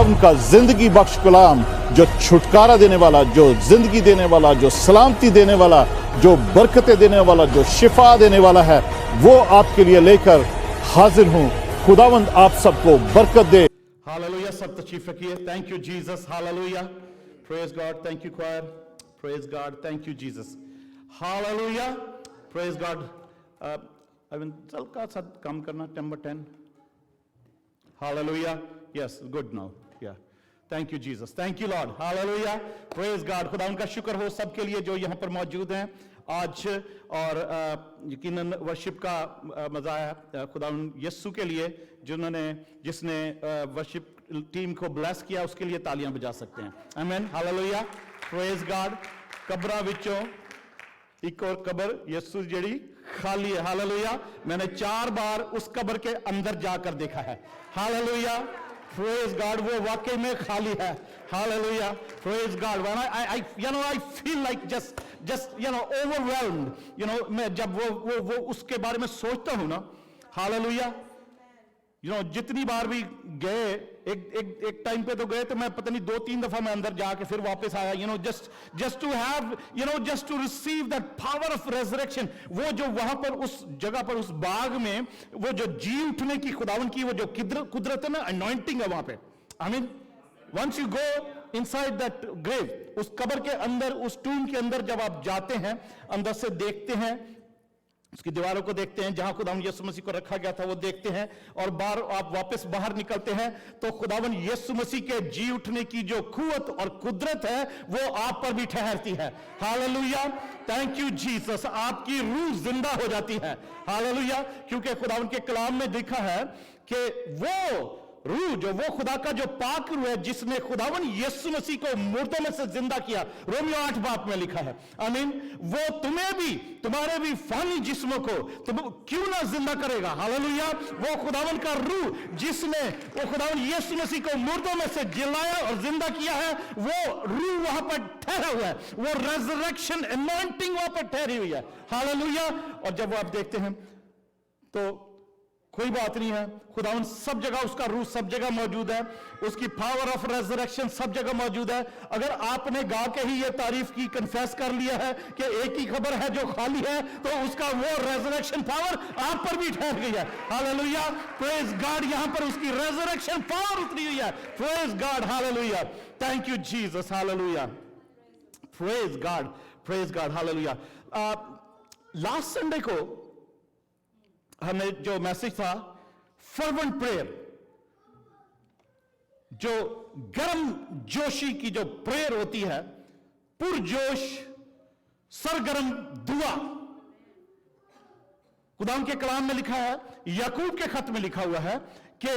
खुदावंद का जिंदगी बख्श कलाम, जो छुटकारा देने वाला, जो जिंदगी देने वाला, जो सलामती देने वाला, जो बरकतें देने वाला, जो शिफा देने वाला है, वो आपके लिए लेकर हाजिर हूं। खुदावंद आप सबको बरकत दे। हालेलुया। सब तशरीफ रखिए। Thank you Jesus. Hallelujah. Praise God. Thank you choir. Praise God. Thank you Jesus. Hallelujah. Praise God. चल का साथ काम करना number 10। Hallelujah. Yes, good now. Yeah thank you Jesus. Thank you Lord. Hallelujah. Praise God. खुदा उनका शुक्र हो सबके लिए जो यहाँ पर मौजूद हैं आज, और यकीनन वर्शिप का मजा आया खुदा यस्सु के लिए जिसने वर्शिप टीम को ब्लेस किया, उसके लिए तालियां बजा सकते हैं। आमीन। हालेलुया। Praise God. कब्रां विचों एक और कब्र यस्सु जेड़ी खाली है। हालेलुया। मैंने 4 बार उस कब्र के अंदर जाकर देखा है। हालेलुया। Praise God. वो वाकई में खाली है। Hallelujah. Praise God. When I feel like just overwhelmed, मैं जब वो उसके बारे में सोचता हूं ना, हालेलुया, जितनी बार भी गए, एक टाइम पे तो गए तो मैं पता नहीं 2-3 दफा मैं अंदर जाके फिर वापस आया, just to have, just to receive that power of resurrection। वो जो वहां पर उस जगह पर उस बाग में वो जो जी उठने की खुदावन की वो जो कुदरत है ना, अनॉइंटिंग है वहां पे। I mean once you go inside that grave, उस कब्र के अंदर, उस टूम के अंदर जब आप जाते हैं, अंदर से देखते हैं, उसकी दीवारों को देखते हैं, जहां खुदावन यीशु मसीह को रखा गया था वो देखते हैं, और आप वापस बाहर निकलते हैं तो खुदावन यीशु मसीह के जी उठने की जो कुव्वत और कुदरत है वो आप पर भी ठहरती है। हालेलुया। Thank you Jesus. आपकी रूह जिंदा हो जाती है। हालेलुया। क्योंकि खुदावन के कलाम में लिखा है कि वो रूह, जो वो खुदा का जो पाक रूह है जिसने खुदावन यीशु मसीह को मुर्दों में से जिंदा किया, रोमियो 8 बाप में लिखा है। आमीन। वो तुम्हें भी, तुम्हारे भी फानी जिस्मों को तुम क्यों ना जिंदा करेगा। हालेलुया। वो खुदावन का रूह जिसने वो खुदावन यीशु मसीह को मुर्दों में से जिलाया और जिंदा किया है, वो रूह वहां पर ठहरा हुआ है। वो रेजरेक्शन अनॉइंटिंग वहां पर ठहरी हुई है। हालेलुया। और जब वो आप देखते हैं तो कोई बात नहीं है, खुदावन सब जगह, उसका रूह सब जगह मौजूद है, उसकी पावर ऑफ रेजरेक्शन सब जगह मौजूद है। अगर आपने गा के ही ये तारीफ की, कन्फेस कर लिया है कि एक ही खबर है जो खाली है, तो उसका वो रेजरेक्शन पावर आप पर भी ठहर गई है। हालेलुया। Praise God. यहां पर उसकी रेजरेक्शन पावर उतरी हुई है। Praise God. Hallelujah. Thank you Jesus. Hallelujah. Praise God. Praise God. Hallelujah. Last Sunday को हमें जो मैसेज था, फर्वेंट प्रेयर, जो गर्म जोशी की जो प्रेयर होती है, पुरजोश सरगर्म दुआ। खुदाम के कलाम में लिखा है, याकूब के खत में लिखा हुआ है कि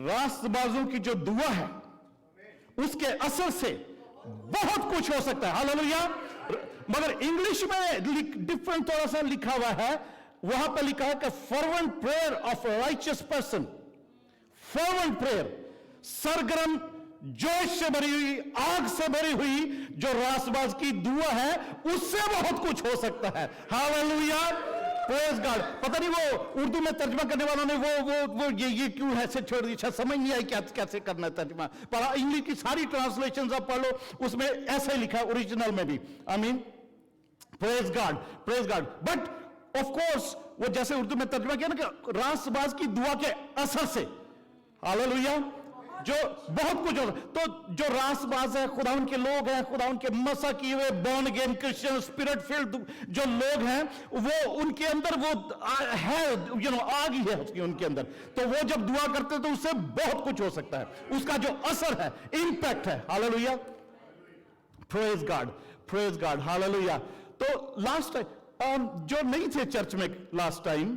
रास्तबाजों की जो दुआ है उसके असर से बहुत कुछ हो सकता है। हालेलुया। मगर इंग्लिश में डिफरेंट थोड़ा सा लिखा हुआ है। वहां पर लिखा है कि fervent prayer of righteous person. Fervent prayer, सरगर्म जोश से भरी हुई, आग से भरी हुई जो रासबाज की दुआ है, उससे बहुत कुछ हो सकता है। हालेलुया। Praise God. पता नहीं वो उर्दू में तर्जमा करने वालों ने वो ये क्यों ऐसे छोड़ दी, समझ नहीं आई कैसे करना है तर्जमा। पर इंग्लिश की सारी ट्रांसलेशन आप पढ़ लो, उसमें ऐसे लिखा है ओरिजिनल में भी। I mean praise God. Praise God. But of course वो जैसे उर्दू में तर्जुमा किया ना कि रासबाज की दुआ के असर से, हालेलुया, जो बहुत कुछ हो। तो जो रासबाज है, खुदा उनके लोग हैं, खुदा उनके मसा किए हुए born again Christian spirit field जो लोग हैं, वो उनके अंदर वो है, आग ही है उसकी उनके अंदर। तो वो जब दुआ करते तो उससे बहुत कुछ हो सकता है। उसका जो असर है, इंपैक्ट है। Hallelujah. Praise God. Praise God. Hallelujah. तो लास्ट जो नहीं थे चर्च में लास्ट टाइम,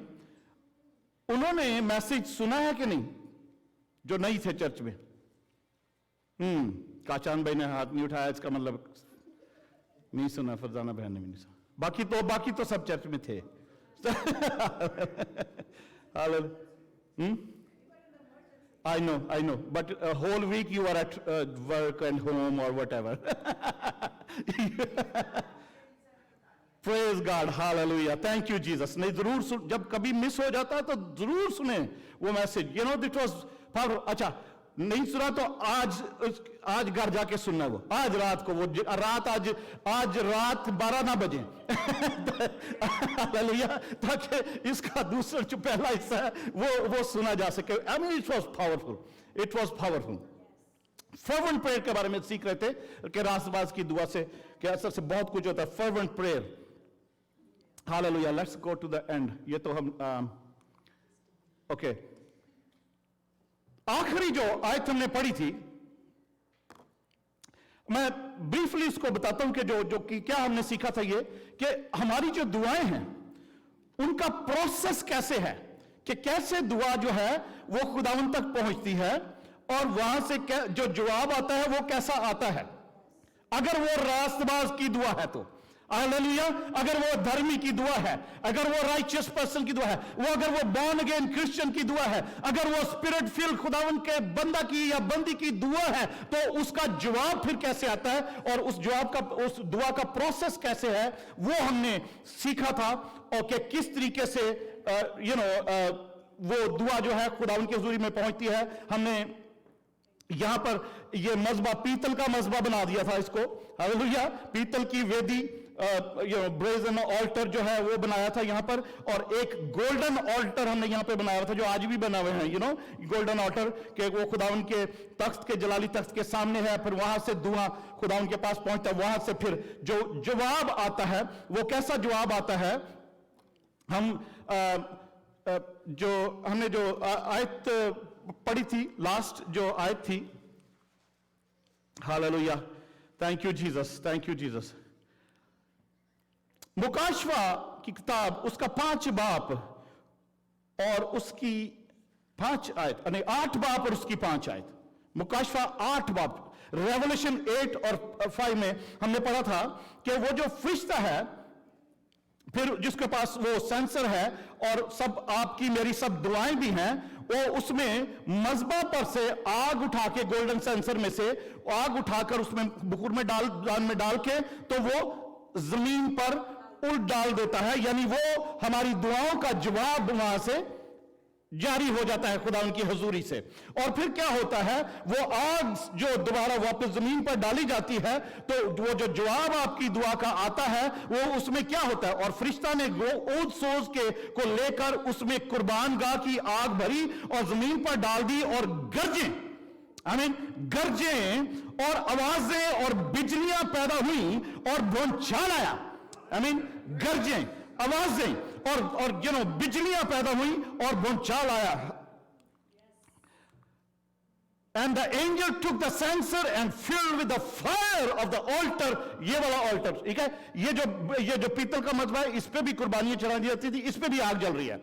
उन्होंने मैसेज सुना है कि नहीं? जो नहीं थे चर्च में। काचान भाई ने हाथ नहीं उठाया, इसका मतलब नहीं सुना। फरजाना बहन ने भी नहीं सुना। बाकी तो सब चर्च में थे। I know, but a whole week you are at work and home or whatever. Praise God. Hallelujah. Thank you Jesus. नहीं, जरूर जब कभी मिस हो जाता है तो जरूर सुने वो मैसेज। दिट was power. अच्छा, नहीं सुना तो आज घर जाके सुनना, वो आज रात को, वो रात आज रात 12 ना बजे हालेलुया, ताकि इसका दूसरा जो पहला हिस्सा है वो सुना जा सके। I mean it was powerful. Fervent prayer के बारे में सीख रहे थे कि रास्तबाज की दुआ से के असर से बहुत कुछ होता है। Fervent prayer, hallelujah. Let's go to the end. ये तो हम ओके, आखिरी जो आयत हमने पढ़ी थी, मैं ब्रीफली उसको बताता हूं कि जो कि क्या हमने सीखा था, ये कि हमारी जो दुआएं हैं उनका प्रोसेस कैसे है, कि कैसे दुआ जो है वो खुदावंद तक पहुंचती है और वहां से जो जवाब आता है वो कैसा आता है। अगर वो रास्तबाज की दुआ है तो हालेलुया, अगर वो धर्मी की दुआ है, अगर वो राइचियस पर्सन की दुआ है, वो अगर वो बॉर्न अगेन क्रिश्चियन की दुआ है, अगर वो स्पिरिट फिल्ड खुदावंद के बंदा की या बंदी की दुआ है, तो उसका जवाब फिर कैसे आता है और उस जवाब का, उस दुआ का प्रोसेस कैसे है, वो हमने सीखा था। और कि किस तरीके से वो दुआ जो है खुदावंद की हुजूरी में पहुंचती है। हमने यहां पर ये मज़बा, पीतल का मज़बा बना दिया था इसको, हालेलुया। पीतल की वेदी, ब्रेजन ऑल्टर जो है वो बनाया था यहां पर, और एक गोल्डन ऑल्टर हमने यहां पे बनाया था जो आज भी बना हुए हैं, गोल्डन ऑल्टर, के वो खुदावंद के तख्त के, जलाली तख्त के सामने है। फिर वहां से दुआ खुदावंद के पास पहुंचता है, वहां से फिर जो जवाब आता है वो कैसा जवाब आता है। हम जो हमने जो आयत पढ़ी थी, लास्ट जो आयत थी, hallelujah, thank you Jesus, thank you Jesus. मुकाशवा की किताब, उसका 5 बाप और उसकी 5 आयत, यानी 8 बाप और उसकी 5 आयत। मुकाशवा 8 बाप। रेवलेशन 8 और 5 में हमने पढ़ा था कि वो जो फरिश्ता है, फिर जिसके पास वो सेंसर है और सब आपकी मेरी सब दुआएं भी हैं, वो उसमें मज़बा पर से आग उठा के, गोल्डन सेंसर में से आग उठाकर उसमें बुकुर में डाल के तो वो जमीन पर उल्ट डाल देता है। यानी वो हमारी दुआओं का जवाब वहां से जारी हो जाता है खुदा उनकी हुजूरी से। और फिर क्या होता है, वो आग जो दोबारा वापस जमीन पर डाली जाती है, तो वो जो जवाब आपकी दुआ का आता है वो उसमें क्या होता है। और फरिश्ता ने ऊद सोज के को लेकर उसमें कुर्बान गाह की आग भरी और जमीन पर डाल दी, और गरजें और आवाजें और बिजलियां पैदा हुई और भूचाल आया। गरजें, आवाजें और बिजलियां पैदा हुई और भूचाल आया। And the angel took the censer and filled with the fire of the altar। ये वाला altar, ठीक है, ये जो पीतल का मज़बा है, इस पे भी कुर्बानियां चढ़ा दी जाती थी, इस पे भी आग जल रही है,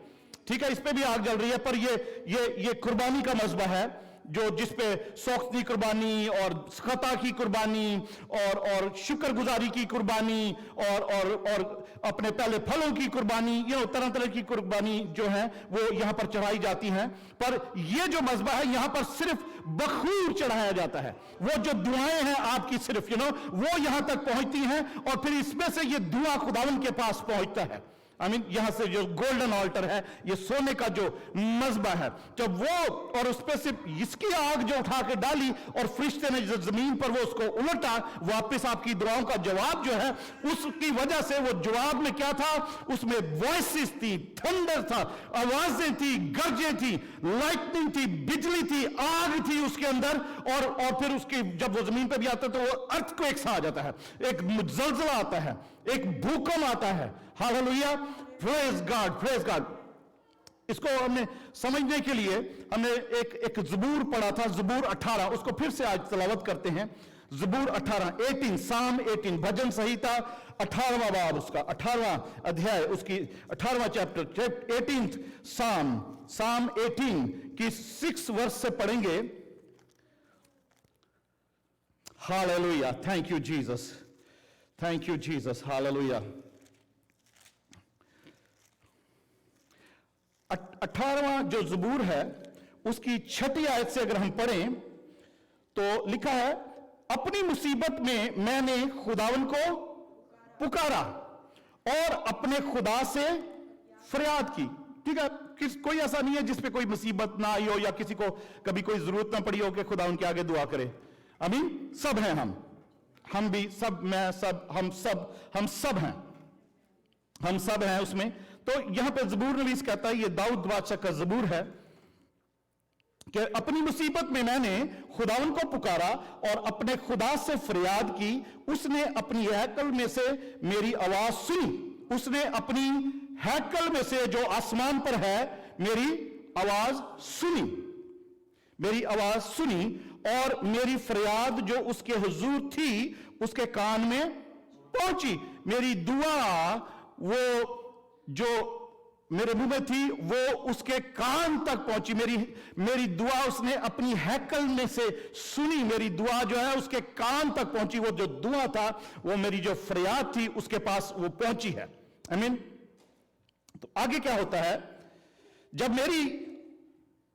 ठीक है, इस पे भी आग जल रही है। पर ये कुर्बानी का मज़बा है, जो जिसपे सौख्ती कुर्बानी और खता की कुर्बानी और शुक्रगुजारी की कुर्बानी और अपने पहले फलों की कुर्बानी, तरह तरह की कुर्बानी जो है वो यहां पर चढ़ाई जाती हैं। पर ये जो मज़बा है, यहां पर सिर्फ बखूर चढ़ाया जाता है। वो जो दुआएं हैं आपकी सिर्फ वो यहां तक पहुंचती हैं, और फिर इसमें से ये दुआ खुदावंद के पास पहुंचता है। यहां से जो गोल्डन ऑल्टर है, ये सोने का जो मज़बा है, जब वो और उस पे सिर्फ इसकी आग जो उठा के डाली और फरिश्ते ने जो जमीन पर वो उसको उलटा, वापस आपकी दुआओं का जवाब जो है, उसकी वजह से वो जवाब में क्या था, उसमें वॉइसेस थी, थंडर था, आवाजें थी, गरजें थी, लाइटनिंग थी, बिजली थी, आग थी उसके अंदर। और फिर उसकी जब वो जमीन पर भी आता है तो वो अर्थक्वेक सा आ जाता है, एक जलजला आता है, एक भूकंप आता है। Hallelujah, praise God, praise God. इसको हमने समझने के लिए हमने एक ज़बूर पढ़ा था, ज़बूर 18, उसको फिर से आज तलावत करते हैं। ज़बूर 18, साम 18, भजन संहिता 18वां बाब, उसका 18वां अध्याय, उसकी 18वां चैप्टर, 18th साम 18 की 6 वर्ष से पढ़ेंगे। Hallelujah, thank you Jesus, thank you Jesus, hallelujah. 18वां जो ज़बूर है उसकी 6ठी आयत से अगर हम पढ़ें तो लिखा है, अपनी मुसीबत में मैंने खुदावन को पुकारा और अपने खुदा से फरियाद की। ठीक है, कोई ऐसा नहीं है जिस पे कोई मुसीबत ना आई हो या किसी को कभी कोई जरूरत ना पड़ी हो कि खुदा उनके आगे दुआ करे। आमीन। सब हैं हम भी सब, मैं सब, हम सब हैं, हम सब हैं उसमें। तो यहां पे ज़बूर नवीस कहता है, ये दाऊद बादशाह का ज़बूर है कि अपनी मुसीबत में मैंने खुदावन को पुकारा और अपने खुदा से फरियाद की। उसने अपनी हैकल में से मेरी आवाज सुनी, उसने अपनी हैकल में से जो आसमान पर है मेरी आवाज सुनी, मेरी आवाज सुनी, और मेरी फरियाद जो उसके हुजूर थी उसके कान में पहुंची। मेरी दुआ वो जो मेरे मुंह में थी वो उसके कान तक पहुंची। मेरी दुआ उसने अपनी हैकल में से सुनी, मेरी दुआ जो है उसके कान तक पहुंची। वो जो दुआ था, वो मेरी जो फरियाद थी उसके पास वो पहुंची है। आमीन। तो आगे क्या होता है, जब मेरी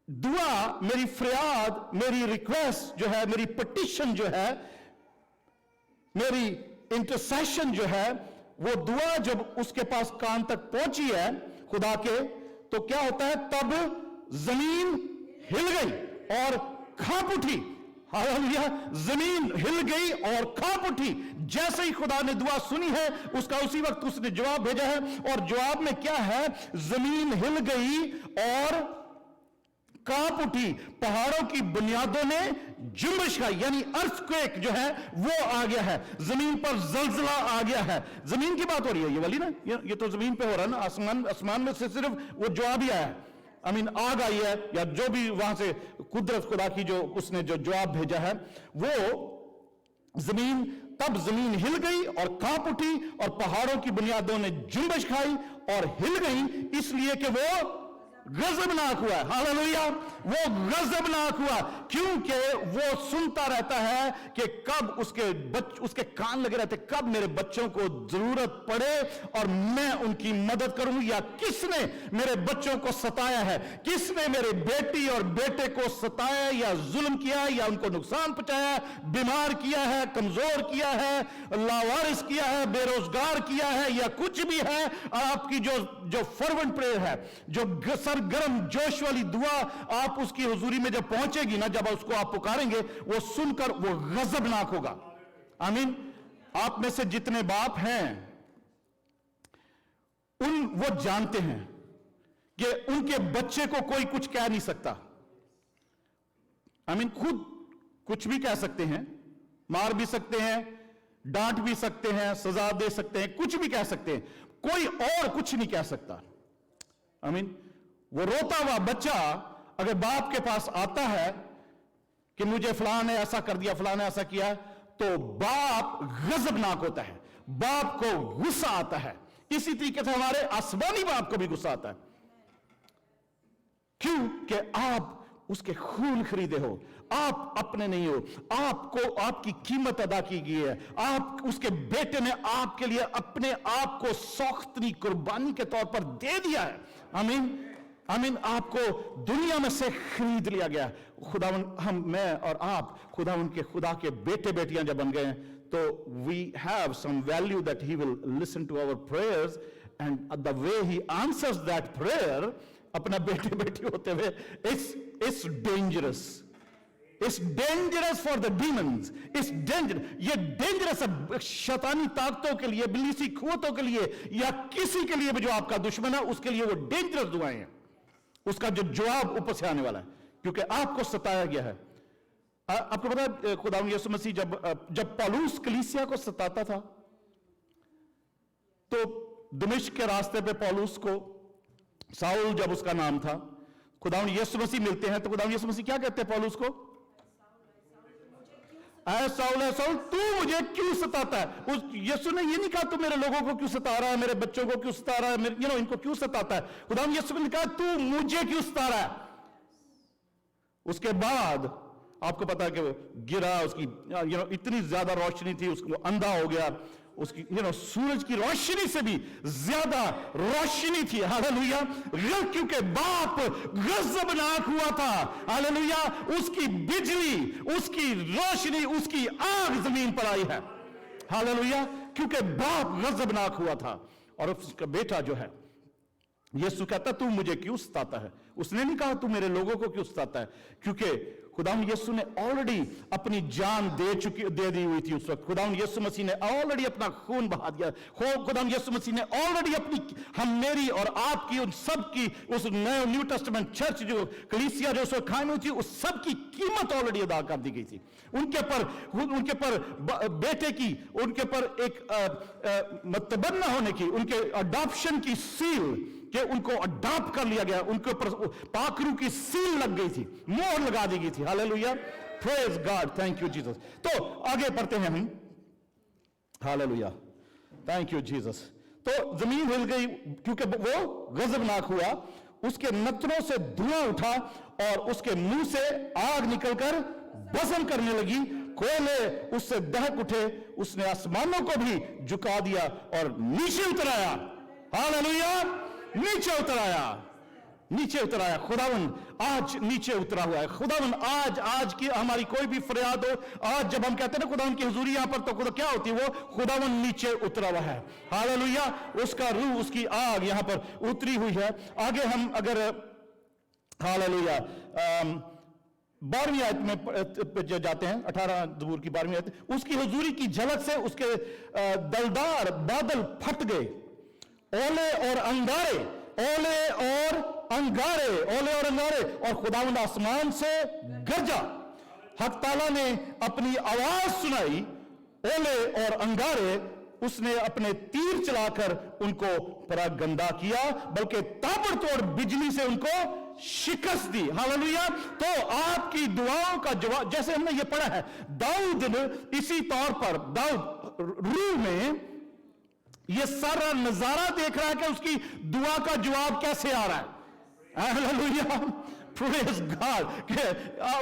दुआ, मेरी फरियाद, मेरी रिक्वेस्ट जो है, मेरी पिटिशन जो है, मेरी इंटरसेशन जो है, वो दुआ जब उसके पास कान तक पहुंची है खुदा के, तो क्या होता है, तब जमीन हिल गई और कांप उठी। हालेलुया। जमीन हिल गई और कांप उठी। जैसे ही खुदा ने दुआ सुनी है उसका उसी वक्त उसने जवाब भेजा है, और जवाब में क्या है, जमीन हिल गई और कांप उठी, पहाड़ों की बुनियादों ने जुम्बिश खाई, यानी अर्थक्वेक जो है वो आ गया है, जमीन पर जलजला आ गया है। जमीन की बात हो रही है ये वाली ना, ये तो जमीन पे हो रहा है ना, आसमान में से सिर्फ वो जवाब ही आया है। आमीन। आग आई है या जो भी वहां से कुदरत खुदा की जो उसने जो जवाब भेजा है, वो जमीन, तब जमीन हिल गई और कांप उठी और पहाड़ों की बुनियादों ने जुम्बिश खाई और हिल गई, इसलिए कि वो गजबनाक हुआ। हालेलुया। वो गजबनाक हुआ क्योंकि वो सुनता रहता है कि कब उसके कान लगे रहते, कब मेरे बच्चों को जरूरत पड़े और मैं उनकी मदद करूं, या किसने मेरे बच्चों को सताया है, किसने मेरे बेटी और बेटे को सताया या जुल्म किया या उनको नुकसान पहुंचाया, बीमार किया है, कमजोर किया है, लावारिस किया है, बेरोजगार किया है, या कुछ भी है। आपकी जो फर्वेंट प्रेयर है, जो सरगर्म जोश वाली दुआ आप उसकी हुजूरी में जब पहुंचेगी ना, जब उसको आप पुकारेंगे, वो सुनकर वो गजबनाक होगा। आमीन। आप में से जितने बाप हैं वो जानते हैं कि उनके बच्चे को कोई कुछ कह नहीं सकता। आमीन। खुद कुछ भी कह सकते हैं, मार भी सकते हैं, डांट भी सकते हैं, सजा दे सकते हैं, कुछ भी कह सकते हैं, कोई और कुछ नहीं कह सकता। आमीन। वो रोता हुआ बच्चा अगर बाप के पास आता है कि मुझे फलां ने ऐसा कर दिया, फलां ने ऐसा किया, तो बाप गजबनाक होता है, बाप को गुस्सा आता है। इसी तरीके से हमारे आसमानी बाप को भी गुस्सा आता है। क्यों? कि आप उसके खून खरीदे हो, आप अपने नहीं हो, आपको आपकी कीमत अदा की गई है, आप उसके बेटे ने आपके लिए अपने आप को सौख्तनी कुर्बानी के तौर पर दे दिया है। आमीन। आमीन। आपको दुनिया में से खरीद लिया गया। खुदावन, मैं और आप खुदावन के खुदा के बेटे बेटियां जब बन गए हैं, तो we have some value that he will listen to our prayers and the way he answers that prayer, अपना बेटे बेटी होते हुए, it's dangerous. It's dangerous for the demons. It's dangerous. ये डेंजरस है शैतानी ताकतों के लिए, इब्लीसी कुव्वतों के लिए, या किसी के लिए भी जो आपका दुश्मन है, उसके लिए वो डेंजरस दुआएं हैं। उसका जो जवाब ऊपर से आने वाला है, क्योंकि आपको सताया गया है। आपको पता है खुदा यीशु मसीह जब पौलुस कलीसिया को सताता था, तो दमिश्क के रास्ते पे पौलुस को, साउल जब उसका नाम था, खुदा यीशु मसीह मिलते हैं, तो खुदा यीशु मसीह क्या कहते हैं पौलुस को? साउल तू मुझे क्यों सताता है? यीशु ने ये नहीं कहा तू मेरे लोगों को क्यों सता रहा है, मेरे बच्चों को क्यों सता रहा है, इनको क्यों सताता है। खुदा यीशु ने कहा तू मुझे क्यों सता रहा है। उसके बाद आपको पता है कि वो गिरा, उसकी इतनी ज्यादा रोशनी थी, उसको अंधा हो गया, उसकी सूरज की रोशनी से भी ज्यादा रोशनी थी। हालेलुया। क्योंकि बाप गजबनाक हुआ था। हालेलुया। उसकी बिजली, उसकी रोशनी, उसकी आग जमीन पर आई है। हालेलुया। क्योंकि बाप गजबनाक हुआ था और उसका बेटा जो है यीशु कहता तू मुझे क्यों सताता है? उसने नहीं कहा तू मेरे लोगों को क्यों सताता है, क्योंकि खुदावन यीशु ने ऑलरेडी अपनी जान दे दी हुई थी उस वक्त। खुदावन यीशु मसीह ने ऑलरेडी अपना खून बहा दिया। खुदावन यीशु मसीह ने ऑलरेडी अपनी, हम मेरी और आपकी, उन सब की, उस नए न्यू टेस्टामेंट चर्च जो कलीसिया जो उसको कायम हुई थी, उस सब की कीमत ऑलरेडी अदा कर दी गई थी। उनके पर बेटे की, उनके पर एक मतबन्ना होने की, उनके अडॉप्शन की सील कि उनको अडॉप्ट कर लिया गया, उनके ऊपर पाकरू की सील लग गई थी, मोहर लगा दी गई थी। Hallelujah, praise God, thank you Jesus. तो आगे पढ़ते हैं हम। Hallelujah, thank you Jesus. तो जमीन हिल गई क्योंकि वो गजबनाक हुआ, उसके नथनों से धुआं उठा और उसके मुंह से आग निकलकर भस्म करने लगी, कोयले उससे दहक उठे, उसने आसमानों को भी झुका दिया और नीचे उतराया। हालेलुया, नीचे उतराया। खुदावन आज नीचे उतरा हुआ है। खुदावन आज की हमारी कोई भी फरियाद हो, आज जब हम कहते हैं ना खुदावन की हुजूरी यहां पर, तो खुदा क्या होती है? वो खुदावन नीचे उतरा हुआ है। हालेलुया, उसका रूह, उसकी आग यहां पर उतरी हुई है। आगे हम अगर हालेलुया 12वीं आयत में जाते हैं, 18 ज़बूर की 12वीं आयत, उसकी हुजूरी की झलक से उसके दलदार बादल फट गए, ओले और अंगारे और खुदावंद आसमान से गरजा। हक ताला ने अपनी आवाज सुनाई, ओले और अंगारे, उसने अपने तीर चलाकर उनको परागंदा किया, बल्कि ताबड़तोड़ बिजली से उनको शिकस्त दी। हालेलुया। तो आपकी दुआओं का जवाब, जैसे हमने ये पढ़ा है, दाऊद ने इसी तौर पर, दाऊद रूह में ये सारा नजारा देख रहा है कि उसकी दुआ का जवाब कैसे आ रहा है। हालेलुया, प्रेज गॉड,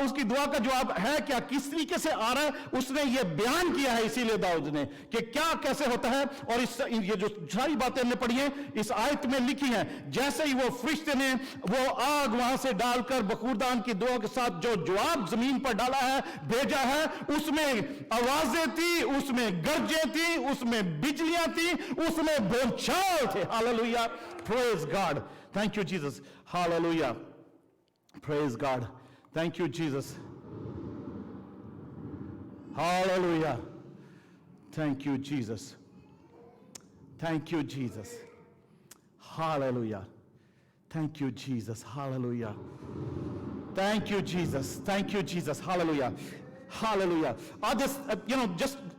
उसकी दुआ का जवाब है क्या, किस तरीके से आ रहा है, उसने ये बयान किया है। इसीलिए दाऊद ने कि क्या कैसे होता है, और ये जो सारी बातें हमने पढ़ी हैं इस आयत में लिखी हैं। जैसे ही वो फरिश्ते ने वो आग वहां से डालकर बखूरदान की दुआ के साथ जो जवाब जमीन पर डाला है, भेजा है, उसमें आवाजें थी, उसमें गरजे थी, उसमें बिजलियां थी, उसमें बोलचाल थे। Hallelujah, praise God, thank you Jesus. Hallelujah, praise God, thank you Jesus. Hallelujah, thank you Jesus, thank you Jesus. Hallelujah, thank you Jesus. Hallelujah, thank you Jesus, thank you Jesus. Hallelujah, hallelujah.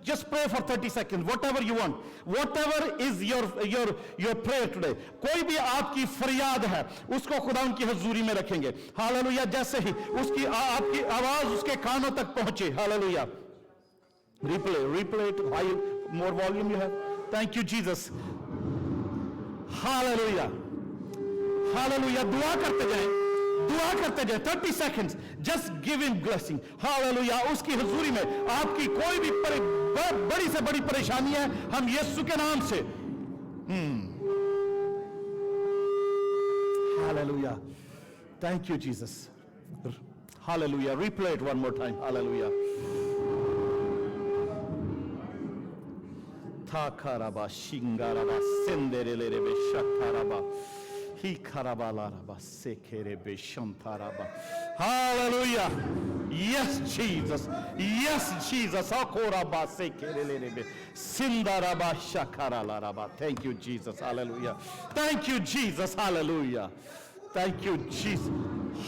Just pray for 30 seconds, whatever you want, whatever is your prayer today. कोई भी आपकी फरियाद है उसको खुदा उनकी हजूरी में रखेंगे। हालेलुया, जैसे ही उसकी आपकी आवाज उसके कानों तक पहुंचे। Hallelujah, replay it high, more volume you have. Thank you Jesus. Hallelujah, hallelujah. दुआ करते जाएं 30 seconds, just give him blessing. Hallelujah, उसकी हुजूरी में आपकी कोई भी बड़ी से बड़ी परेशानी है, हम यीशु के नाम से hallelujah, thank you Jesus. Hallelujah, replay it one more time. Hallelujah. Thakaraba shingaraba senderelebe shakaraba hikarabalaraba sekerebe shantaraba. Hallelujah, yes Jesus, yes Jesus. Akoraba sekerelebe sindaraba shakaralaraba. Thank you Jesus. Hallelujah, thank you Jesus. Hallelujah, thank you Jesus.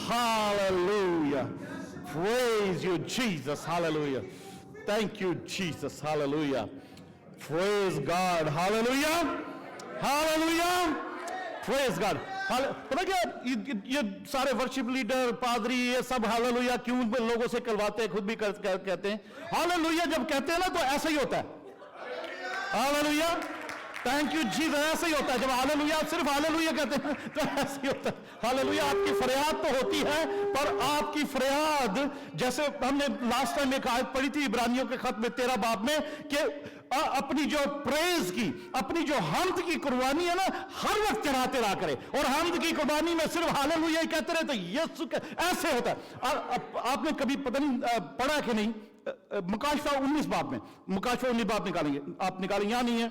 Hallelujah, praise you Jesus. Hallelujah, thank you Jesus. Hallelujah, praise God. Hallelujah, hallelujah, praise God. पता क्या ये सारे worship leader, पादरी, ये सब hallelujah क्यों लोगों से कहते हैं, खुद भी कहते हैं हालेलुया। जब कहते हैं ना तो ऐसा ही होता है। हालेलुया, थैंक यू जीसस, ऐसा ही होता है। जब हालेलुया, सिर्फ हालेलुया कहते हैं तो ऐसा ही होता है। हालेलुया, आपकी फरियाद तो होती है, पर आपकी फरियाद, जैसे हमने लास्ट टाइम एक आयत पढ़ी थी इब्रानियों के खत में 13 बाब में, कि अपनी जो प्रेज की, अपनी जो हम्द की कुर्बानी है ना, हर वक्त चढ़ाते रहा करे। और हम्द की कुर्बानी में सिर्फ हालेलुया ही कहते रहे तो यीशु ऐसे होता है। आपने कभी पता नहीं पढ़ा कि नहीं, मुकाशफा 19 बाब में, मुकाशफा 19 बाब निकालेंगे, आप निकालेंगे, यहां नहीं है।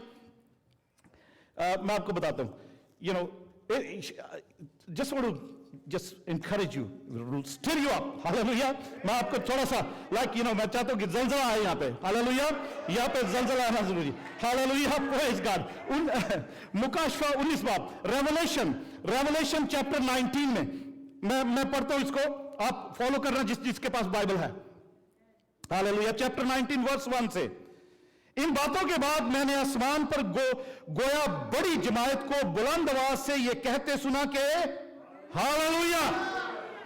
मैं आपको बताता हूं, just want to just encourage you, stir you up. Hallelujah. मैं आपको थोड़ा सा मैं चाहता हूँ कि जलजला आए यहाँ पे. Hallelujah. यहाँ पे जलजला आना जरूरी. Hallelujah. Praise God. मुकाशवा 19 बाब, Revelation chapter 19 में मैं पढ़ता हूँ इसको, आप फॉलो करना जिसके पास बाइबल है. Hallelujah. Chapter 19 verse 1 से, इन बातों के बाद मैंने आसमान पर गोया बड़ी जमात को बुलंद आवाज से ये कहते सुना कि हालेलुया,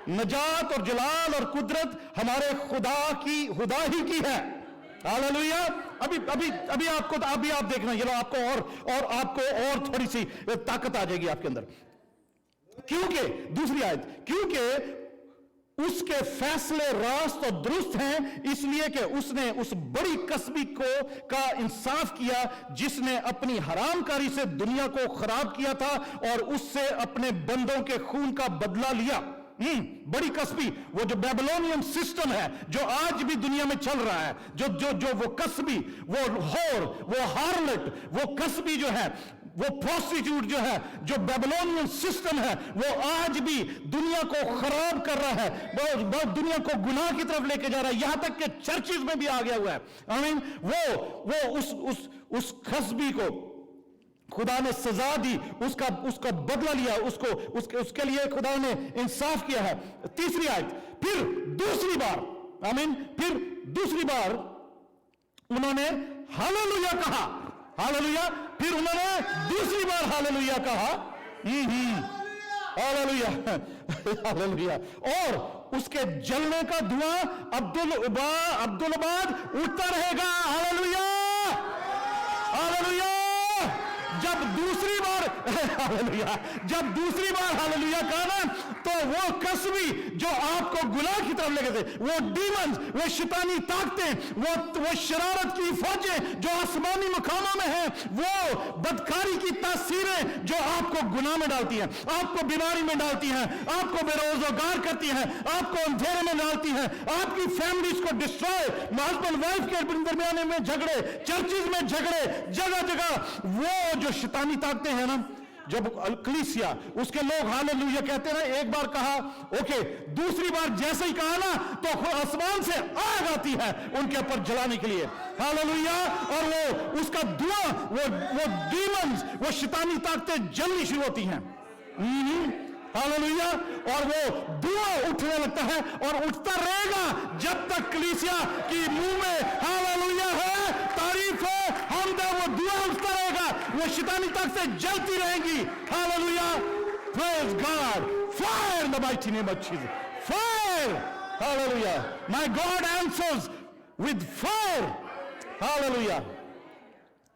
नजात और जलाल और कुदरत हमारे खुदा ही की है. हालेलुया. अभी आप देखना, ये लो आपको और आपको और थोड़ी सी ताकत आ जाएगी आपके अंदर. क्योंकि दूसरी आयत, क्योंकि उसके फैसले रास्त और दुरुस्त हैं, इसलिए कि उसने उस बड़ी कसबी का इंसाफ किया जिसने अपनी हरामकारी से दुनिया को खराब किया था और उससे अपने बंदों के खून का बदला लिया. बड़ी कसबी, वो जो बेबीलोनियन सिस्टम है जो आज भी दुनिया में चल रहा है, जो वो कसबी, वो होर, वो हार्लट, वो कसबी जो है, वो प्रोस्टिट्यूट जो है, जो बेबीलोनियन सिस्टम है, वो आज भी दुनिया को खराब कर रहा है, वो दुनिया को गुनाह की तरफ लेके जा रहा है, यहां तक कि चर्चेस में भी आ गया हुआ है. आई मीन वो उस कसबी को खुदा ने सजा दी, उसका बदला लिया, उसके लिए खुदा ने इंसाफ किया है. तीसरी आयत, फिर दूसरी बार उन्होंने हालेलुया कहा. हालेलुया. फिर उन्होंने दूसरी बार हालेलुया कहा. हालेलुया. हालेलुया. और उसके जलने का धुआं अब्दुलबाद उठता रहेगा. हालेलुया. हालेलुया. जब दूसरी बार हालेलुया कहा ना, तो वो कसबी जो आपको गुनाह की तरफ ले गए थे, वो डीमंस, वो शैतानी ताकतें, वो शरारत की फौजें जो आसमानी मकामों में हैं, वो बदकारी की तासीरें जो आपको गुनाह में डालती हैं, आपको बीमारी में डालती हैं, आपको बेरोजगार करती हैं, आपको अंधेरे में डालती हैं, आपकी फैमिलीज को डिस्ट्रॉय, हस्बैंड वाइफ के दरमियान में झगड़े, चर्चिज में झगड़े, जगह जगह वो जो शैतानी ताकतें हैं ना, जब कलीसिया उसके लोग हालेलुया कहते हैं ना, एक बार कहा ओके, दूसरी बार जैसे ही कहा ना, तो आसमान से आग आती है उनके ऊपर जलाने के लिए. हालेलुया. और वो उसका धुआं, वो डीमंस, वो शैतानी ताकतें जलनी शुरू होती हैं. हालेलुया. और वो धुआं उठने लगता है और उठता रहेगा जब तक कलीसिया की मुंह में हालेलुया है, तारीफ है, हमद है, वो धुआं उठता रहेगा, वो शैतानी ताकतें जलती रहेंगी. Hallelujah. Praise God. Fire in the mighty name of Jesus. Fire. Hallelujah. My God answers with fire. Hallelujah.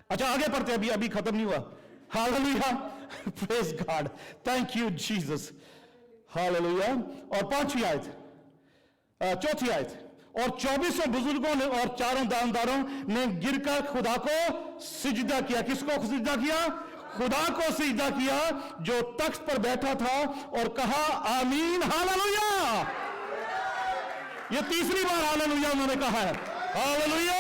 अच्छा आगे पढ़ते, अभी खत्म नहीं हुआ. Hallelujah. Praise God. Thank you Jesus. Hallelujah. और पांचवी आयत, चौथी आयत, और 24 बुजुर्गों ने और 4 दानदारों ने गिरकर खुदा को सिजदा किया. किसको सिजदा किया? खुदा को सिजदा किया जो तख्त पर बैठा था, और कहा आमीन. हालेलुया. ये तीसरी बार हालेलुया उन्होंने कहा है. हालेलुया.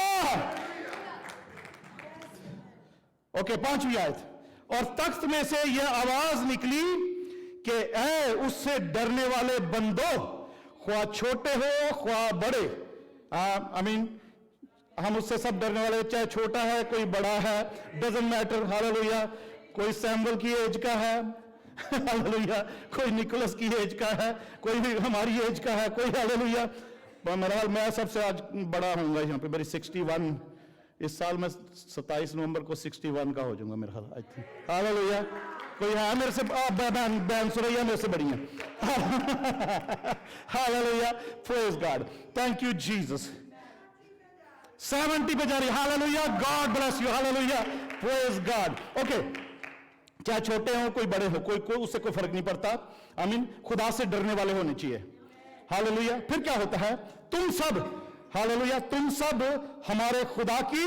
ओके, पांचवी आयत, और तख्त में से यह आवाज निकली कि ऐ उससे डरने वाले बंदो, ख्वाह छोटे हो ख्वाह बड़े. आई मीन हम उससे सब डरने वाले, चाहे छोटा है कोई बड़ा है, डजंट मैटर. हालेलुया. कोई सैमुअल की एज का है, हालेलुया, कोई निकोलस की एज का है, कोई भी हमारी एज का है, कोई. हालेलुया. मेरा हाल मैं सबसे आज बड़ा होऊंगा यहाँ पे, मेरी 61, इस साल मैं 27 नवंबर को 61 का हो जाऊंगा मेरा ख्याल, आई थिंक. हालेलुया. कोई है मेरे से बहन सुरैया मेरे से बड़ी है. Hallelujah. Praise God. Thank you Jesus. 70 पे जा रही. Hallelujah. God bless you. Hallelujah. Praise God. Okay, चाहे छोटे हो कोई बड़े हो, कोई उससे कोई फर्क नहीं पड़ता. आई मीन खुदा से डरने वाले होने चाहिए. हालेलुया. फिर क्या होता है? तुम सब, हालेलुया, तुम सब हमारे खुदा की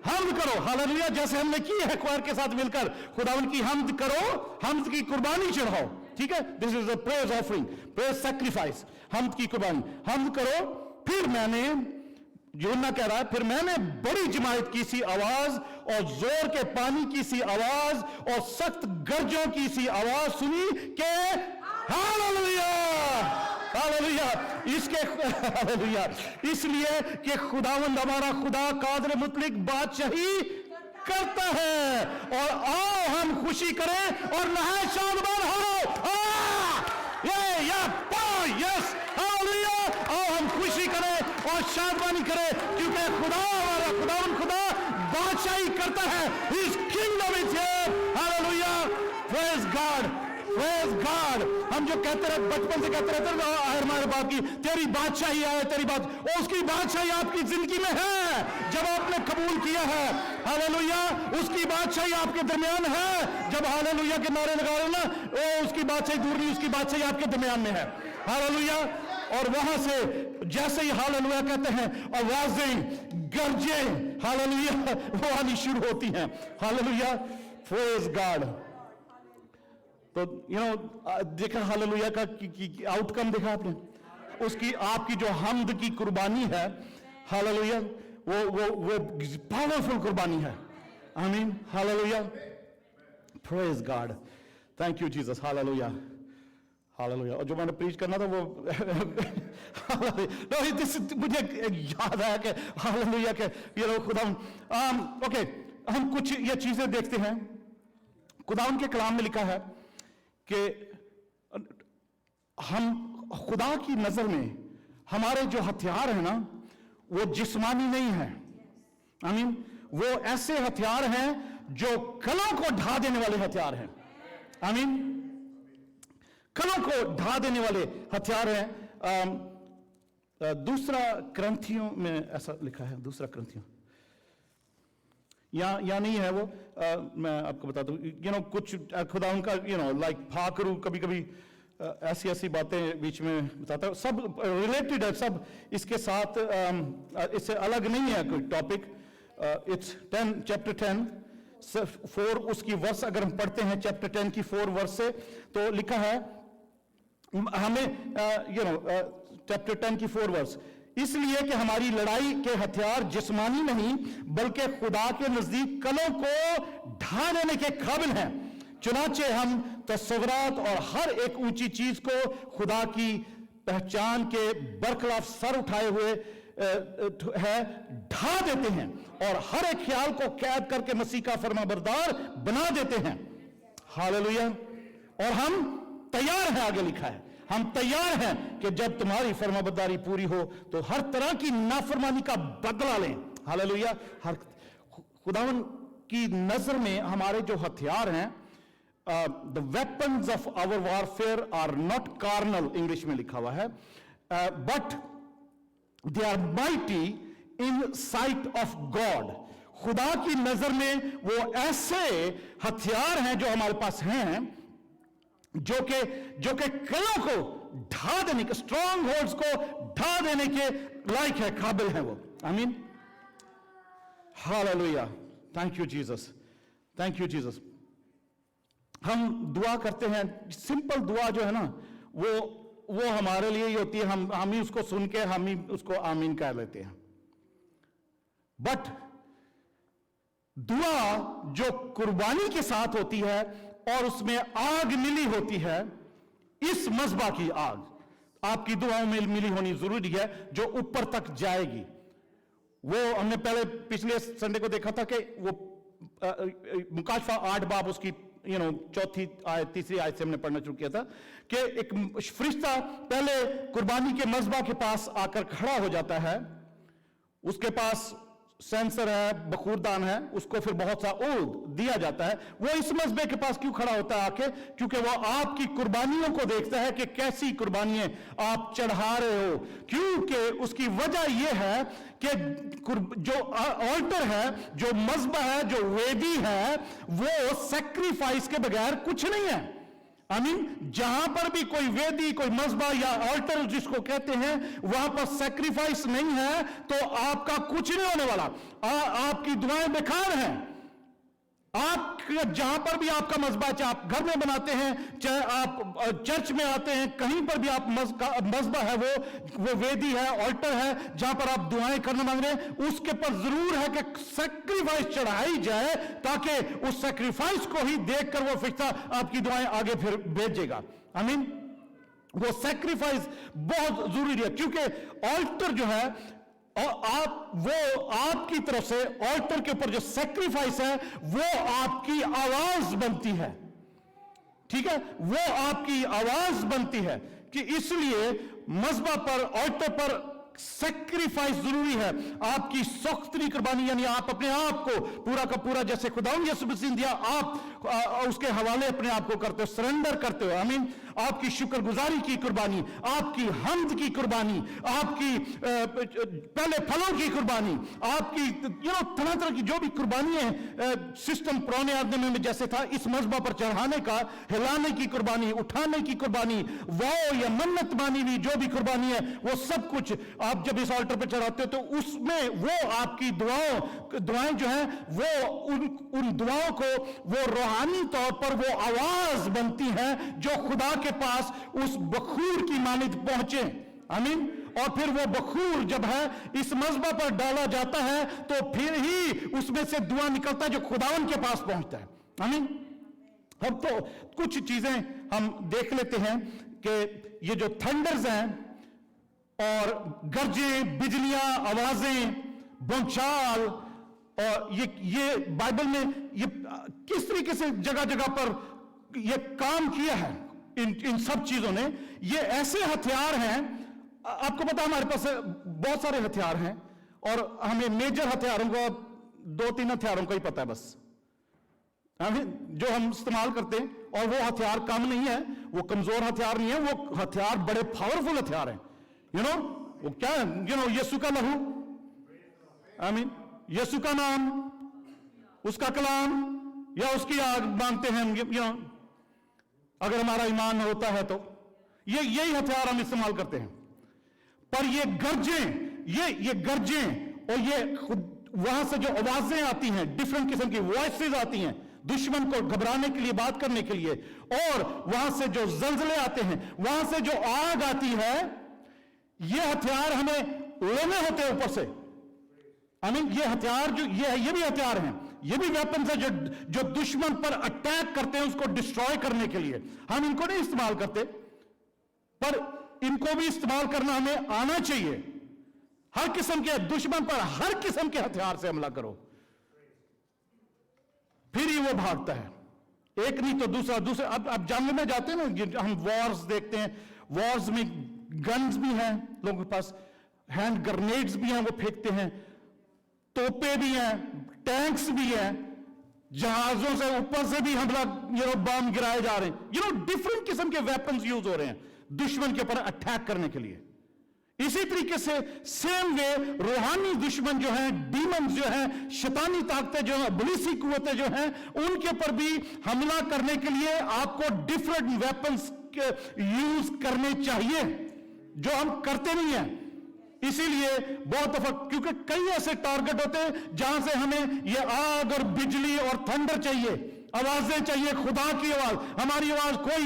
हम्द करो. हालेलुया. जैसे हमने की है क्वायर के साथ मिलकर, खुदा उनकी हम्द करो, हम्द की कुर्बानी चढ़ाओ. ठीक है, this is a praise offering, praise sacrifice, हम्द की कुर्बानी, हम्द करो. फिर मैंने यूहन्ना कह रहा है, फिर मैंने बड़ी जमात की सी आवाज और जोर के पानी की सी आवाज और सख्त गर्जों की सी आवाज सुनी कि हालेलुया, हालेलुया, इसके हालेलुया, इसलिए कि खुदावंद हमारा खुदा कादिर मुतलक बादशाही करता है, और आओ हम खुशी करें और नहाए शादमान हो। यस, हालेलुया, आओ हम खुशी करें और शादमानी करें, क्योंकि खुदा हमारा खुदावंद खुदा बादशाही करता है। His kingdom is here, hallelujah, praise God, praise God। हम जो कहते रहे, बचपन से कहते रहते हैं हमारे बाप की, तेरी बादशाही आए, तेरी बात, उसकी बादशाही आपकी जिंदगी में है जब आपने कबूल किया है, हालेलुया, उसकी बादशाही आपके दरमियान है जब हालेलुया के नारे लगा रहे ना, वो उसकी बादशाही दूर नहीं, उसकी बादशाही आपके दरमियान में है, हालेलुया। और वहां से जैसे ही हालेलुया कहते हैं, आवाजें गर्जें हालेलुया वो आनी शुरू होती हैं, हालेलुया, प्रेज गॉड। तो देखा हालेलुया का आउटकम देखा आपने, उसकी आपकी जो हमद की कुर्बानी है, हालेलुया, वो पावरफुल कुर्बानी है, आमीन, hallelujah, praise God, thank you Jesus, hallelujah, hallelujah. और जो मैंने प्रीच करना था वो मुझे याद आया कि हालेलुया के खुदा, ओके, हम कुछ ये चीजें देखते हैं। खुदा के कलाम में लिखा है कि हम खुदा की नजर में हमारे जो हथियार हैं ना, वो जिस्मानी नहीं है, आमीन, वो ऐसे हथियार हैं जो कलों को ढा देने वाले हथियार हैं, आमीन, कलों को ढा देने वाले हथियार हैं। दूसरा क्रंथियों में ऐसा लिखा है, दूसरा क्रंथियों, या नहीं है वो, मैं आपको बता दूं, कुछ खुदा उनका लाइक फाकरू कभी कभी ऐसी ऐसी बातें बीच में बताता है, सब रिलेटेड है, सब इसके साथ, इससे अलग नहीं है कोई टॉपिक। इट्स 10 चैप्टर 10 4 उसकी वर्स अगर हम पढ़ते हैं, चैप्टर 10 की 4 वर्स से, तो लिखा है हमें चैप्टर 10 की 4 वर्स, इसलिए कि हमारी लड़ाई के हथियार जिस्मानी नहीं बल्कि खुदा के नजदीक कलों को ढा देने के काबिल हैं, चुनाचे हम तस्वरात और हर एक ऊंची चीज को खुदा की पहचान के बरखलाफ सर उठाए हुए है ढा देते हैं, और हर एक ख्याल को कैद करके मसीह का फरमाबरदार बना देते हैं, हालेलुया। और हम तैयार हैं, आगे लिखा है, हम तैयार हैं कि जब तुम्हारी फरमाबरदारी पूरी हो तो हर तरह की नाफरमानी का बदला लें, हालेलुया। हर खुदावन की नजर में हमारे जो हथियार हैं, the weapons of our warfare are not carnal, English में लिखा हुआ है, but they are mighty in sight of God. खुदा की नजर में वो ऐसे हथियार हैं जो हमारे पास हैं, जो के कलों को ढा देने के, स्ट्रॉन्ग होल्ड्स को ढा देने के लायक है, काबिल है वो, आमीन, hallelujah, thank you Jesus, thank you Jesus. हम दुआ करते हैं, सिंपल दुआ जो है ना, वो हमारे लिए ही होती है, हम ही उसको सुन के हम ही उसको आमीन कह लेते हैं, बट दुआ जो कुर्बानी के साथ होती है और उसमें आग मिली होती है, इस मज़बा की आग आपकी दुआओं में मिली होनी जरूरी है, जो ऊपर तक जाएगी। वो हमने पहले पिछले संडे को देखा था कि वो मुकाशफा 8 बाब उसकी चौथी आयत, तीसरी आयत से हमने पढ़ना शुरू किया था कि एक फरिश्ता पहले कुर्बानी के मज़बा के पास आकर खड़ा हो जाता है, उसके पास सेंसर है, बखूरदान है, उसको फिर बहुत सा ऊद दिया जाता है। वो इस मज़बे के पास क्यों खड़ा होता है आके? क्योंकि वो आपकी कुर्बानियों को देखता है कि कैसी कुर्बानियां आप चढ़ा रहे हो, क्योंकि उसकी वजह यह है कि जो ऑल्टर है, जो मज़बा है, जो वेदी है, वो सैक्रिफाइस के बगैर कुछ नहीं है। आमीन। जहां पर भी कोई वेदी, कोई मज़बा या ऑल्टर जिसको कहते हैं, वहां पर सैक्रिफाइस नहीं है तो आपका कुछ नहीं होने वाला, आपकी दुआएं बेकार हैं। आप जहां पर भी आपका मज़बा, चाहे आप घर में बनाते हैं, चाहे आप चर्च में आते हैं, कहीं पर भी आप मज़बा है, वो वेदी है, ऑल्टर है, जहां पर आप दुआएं करने मांग रहे हैं, उसके पर जरूर है कि सैक्रिफाइस चढ़ाई जाए, ताकि उस सैक्रिफाइस को ही देखकर वो फरिश्ता आपकी दुआएं आगे फिर भेजेगा। आमीन। वो सैक्रिफाइस बहुत जरूरी है, क्योंकि ऑल्टर जो है, और वो आपकी तरफ से ऑल्टर के ऊपर जो सैक्रिफाइस है, वो आपकी आवाज बनती है। ठीक है, वो आपकी आवाज बनती है कि इसलिए मज़बा पर, ऑल्टर पर सैक्रिफाइस जरूरी है। आपकी सख्तरी कुर्बानी, यानी आप अपने आप को पूरा का पूरा, जैसे खुदावंद यीशु मसीह ने दिया, आप उसके हवाले अपने आप को करते हो, सरेंडर करते हो। आमीन। आपकी शुक्रगुजारी की कुर्बानी, आपकी हम्द की कुर्बानी, आपकी पहले फलों की कुर्बानी, आपकी तरह तरह की जो भी कुर्बानी है, सिस्टम पुराने आदमी में जैसे था, इस मज़बा पर चढ़ाने का, हिलाने की कुर्बानी, उठाने की कुर्बानी, वाओ या मन्नत मानी हुई जो भी कुर्बानी है, वो सब कुछ आप जब इस ऑल्टर पर चढ़ाते हो, तो उसमें वो आपकी दुआएं जो हैं, वो उन दुआओं को वो रूहानी तौर पर वो आवाज बनती है जो खुदा के पास उस बखूर की मानित पहुंचे। आमीन। और फिर वो बखूर जब है इस मज़बा पर डाला जाता है, तो फिर ही उसमें से दुआ निकलता है जो खुदावन के पास पहुंचता है। आमीन। हम तो कुछ चीजें हम देख लेते हैं कि ये जो थंडर्स हैं और गरजें, बिजलियां, आवाजें, बौछार, और ये बाइबल में ये किस तरीके से जगह जगह पर ये काम किया है, इन सब चीजों ने। ये ऐसे हथियार हैं, आपको पता हमारे पास बहुत सारे हथियार हैं, और हमें मेजर हथियारों का 2-3 हथियारों का ही पता है बस, जो हम इस्तेमाल करते हैं। और वो हथियार कम नहीं है, वो कमजोर हथियार नहीं है, वो हथियार बड़े पावरफुल हथियार हैं। वो क्या है, यीशु का लहू, आमीन, यीशु का नाम, उसका कलाम, या उसकी आग मांगते हैं हम, अगर हमारा ईमान होता है तो यही हथियार हम इस्तेमाल करते हैं। पर ये गरजें और ये वहां से जो आवाजें आती हैं, डिफरेंट किस्म की वॉइसेस आती हैं दुश्मन को घबराने के लिए, बात करने के लिए, और वहां से जो जलजले आते हैं, वहां से जो आग आती है, ये हथियार हमें लेने होते हैं ऊपर से। आई मीन, ये हथियार जो ये भी हथियार हैं, ये भी वेपन्स है जो दुश्मन पर अटैक करते हैं उसको डिस्ट्रॉय करने के लिए। हम इनको नहीं इस्तेमाल करते, पर इनको भी इस्तेमाल करना हमें आना चाहिए। हर किस्म के दुश्मन पर हर किस्म के हथियार से हमला करो, फिर ही वो भागता है। एक नहीं तो दूसरा। अब जंग में जाते हैं ना, हम वॉर्स देखते हैं, वॉर्स में गन्स भी हैं लोगों के पास, हैंड ग्रेनेड्स भी हैं, वो फेंकते हैं, तोपे भी हैं, टैंक्स भी हैं, जहाजों से ऊपर से भी हमला, बम गिराए जा रहे हैं। डिफरेंट किस्म के वेपन्स यूज हो रहे हैं दुश्मन के ऊपर अटैक करने के लिए। इसी तरीके से सेम वे रूहानी दुश्मन जो हैं, डीमंस जो हैं, शैतानी ताकतें जो हैं, इब्लीसी कुव्वतें जो हैं, उनके ऊपर भी हमला करने के लिए आपको डिफरेंट वेपन्स यूज करने चाहिए, जो हम करते नहीं हैं। इसीलिए बहुत दफा, क्योंकि कई ऐसे टारगेट होते हैं जहां से हमें ये आग और बिजली और थंडर चाहिए, आवाजें चाहिए, खुदा की आवाज। हमारी आवाज कोई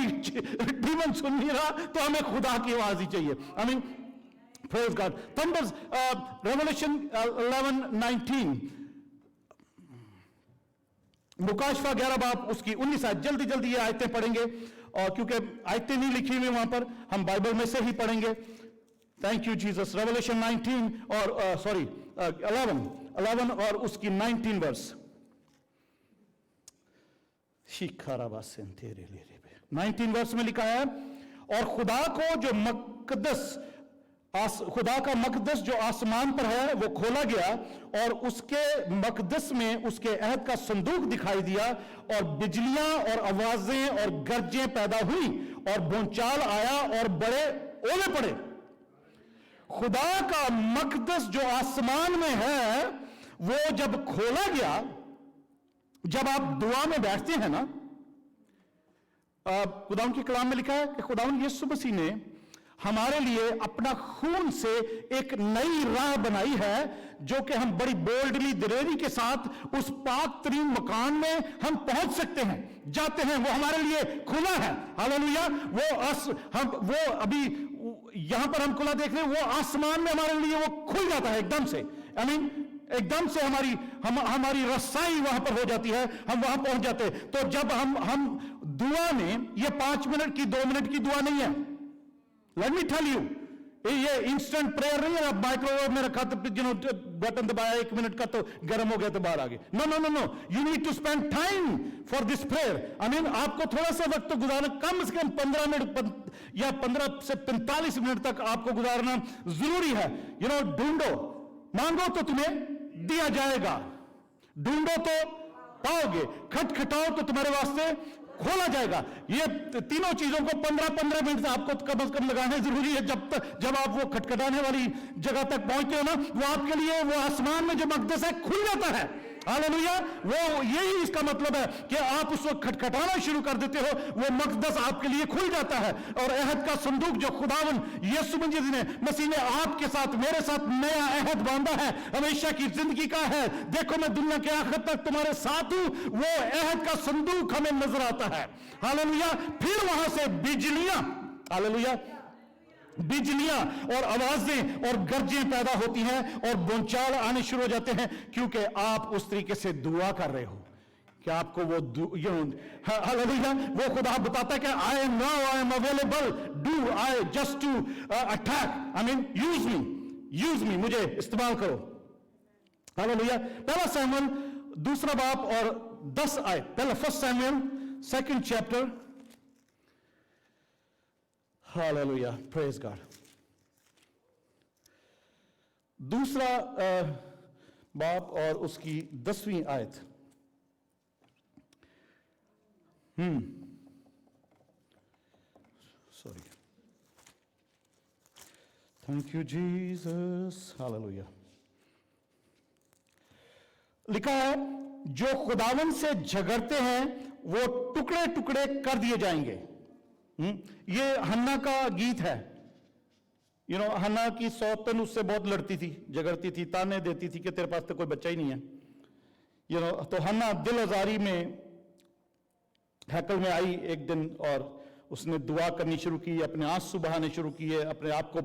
डीमन सुन नहीं रहा, तो हमें खुदा की आवाज ही चाहिए। I mean, praise God. Thunder's, revelation 11:19, मुकाशफा 11 बाब उसकी 19 आयत। जल्दी जल्दी ये आयतें पढ़ेंगे, और क्योंकि आयतें नहीं लिखी हुई वहां पर, हम बाइबल में से ही पढ़ेंगे। Thank you Jesus. रेवलेशन 19 और 11 और उसकी 19 वर्स। 19 वर्स में लिखा है, और खुदा को जो खुदा का मकदस जो आसमान पर है वो खोला गया, और उसके मकदस में उसके अहद का संदूक दिखाई दिया, और बिजलियां और आवाजें और गरजें पैदा हुई, और भूचाल आया और बड़े ओले पड़े। खुदा का मकदस जो आसमान में है वो जब खोला गया, जब आप दुआ में बैठते हैं ना, खुदावन के कलाम में लिखा है कि खुदावन यीशु मसीह ने हमारे लिए अपना खून से एक नई राह बनाई है, जो कि हम बड़ी बोल्डली दिलेरी के साथ उस पाक तरीन मकान में हम पहुंच सकते हैं, जाते हैं। वो हमारे लिए खुला है। हालेलुया। वो अभी यहां पर हम खुला देख रहे हैं, वो आसमान में हमारे लिए वो खुल जाता है एकदम से। आई मीन एकदम से हमारी रसाई वहां पर हो जाती है, हम वहां पहुंच जाते हैं। तो जब हम दुआ में, ये 5 मिनट की 2 मिनट की दुआ नहीं है। लेट मी टेल यू, ये इंस्टेंट प्रेयर नहीं है। आप माइक्रोवेव में रखा तो बटन दबाया 1 मिनट का तो गर्म हो गया तो बाहर आ गए। No no no no, you need to spend time for this prayer. I mean आपको थोड़ा सा वक्त तो गुजारना, कम से कम 15 मिनट या 15 से 45 मिनट तक आपको गुजारना जरूरी है। ढूंढो, मांगो तो तुम्हें दिया जाएगा, ढूंढो तो पाओगे, खटखटाओ तो तुम्हारे वास्ते खोला जाएगा। ये तीनों चीजों को 15-15 मिनट से आपको कम से कम लगाना जरूरी है। जब आप वो खटखटाने वाली जगह तक पहुंचते हो ना, वो आपके लिए वो आसमान में जो मकदस है खुल जाता है। हालेलुया। वो यही इसका मतलब है कि आप उस वक्त खटखटाना शुरू कर देते हो, वो मकदस आपके लिए खुल जाता है। और अहद का संदूक जो खुदावन यीशु मसीह ने आपके साथ, मेरे साथ नया अहद बांधा है, हमेशा की जिंदगी का है। देखो मैं दुनिया के आखिर तक तुम्हारे साथ हूं, वो अहद का संदूक हमें नजर आता है। हालेलुया। फिर वहां से बिजलियां, हालेलुया, बिजलियां और आवाजें और गर्जें पैदा होती हैं और बोलचाल आने शुरू हो जाते हैं, क्योंकि आप उस तरीके से दुआ कर रहे हो कि आपको वो हालेलुया, वो खुदा बताता है कि I am available, do I just to attack, I mean use me, मुझे इस्तेमाल करो। हालेलुया। पहला सैमुएल 2 बाब और 10 आयत, पहला 1 Samuel 2 chapter. Hallelujah, praise God. 2 बाब और उसकी 10वीं आयत। Sorry, thank you Jesus. Hallelujah. लिखा है, जो खुदावन से झगड़ते हैं वो टुकड़े टुकड़े कर दिए जाएंगे। ये हन्ना का गीत है। हन्ना की सौतन उससे बहुत लड़ती थी, झगड़ती थी, ताने देती थी कि तेरे पास तो कोई बच्चा ही नहीं है। तो हन्ना दिल आजारी में हैकल में आई एक दिन और उसने दुआ करनी शुरू की, अपने आंसू बहाने शुरू किए, अपने आप को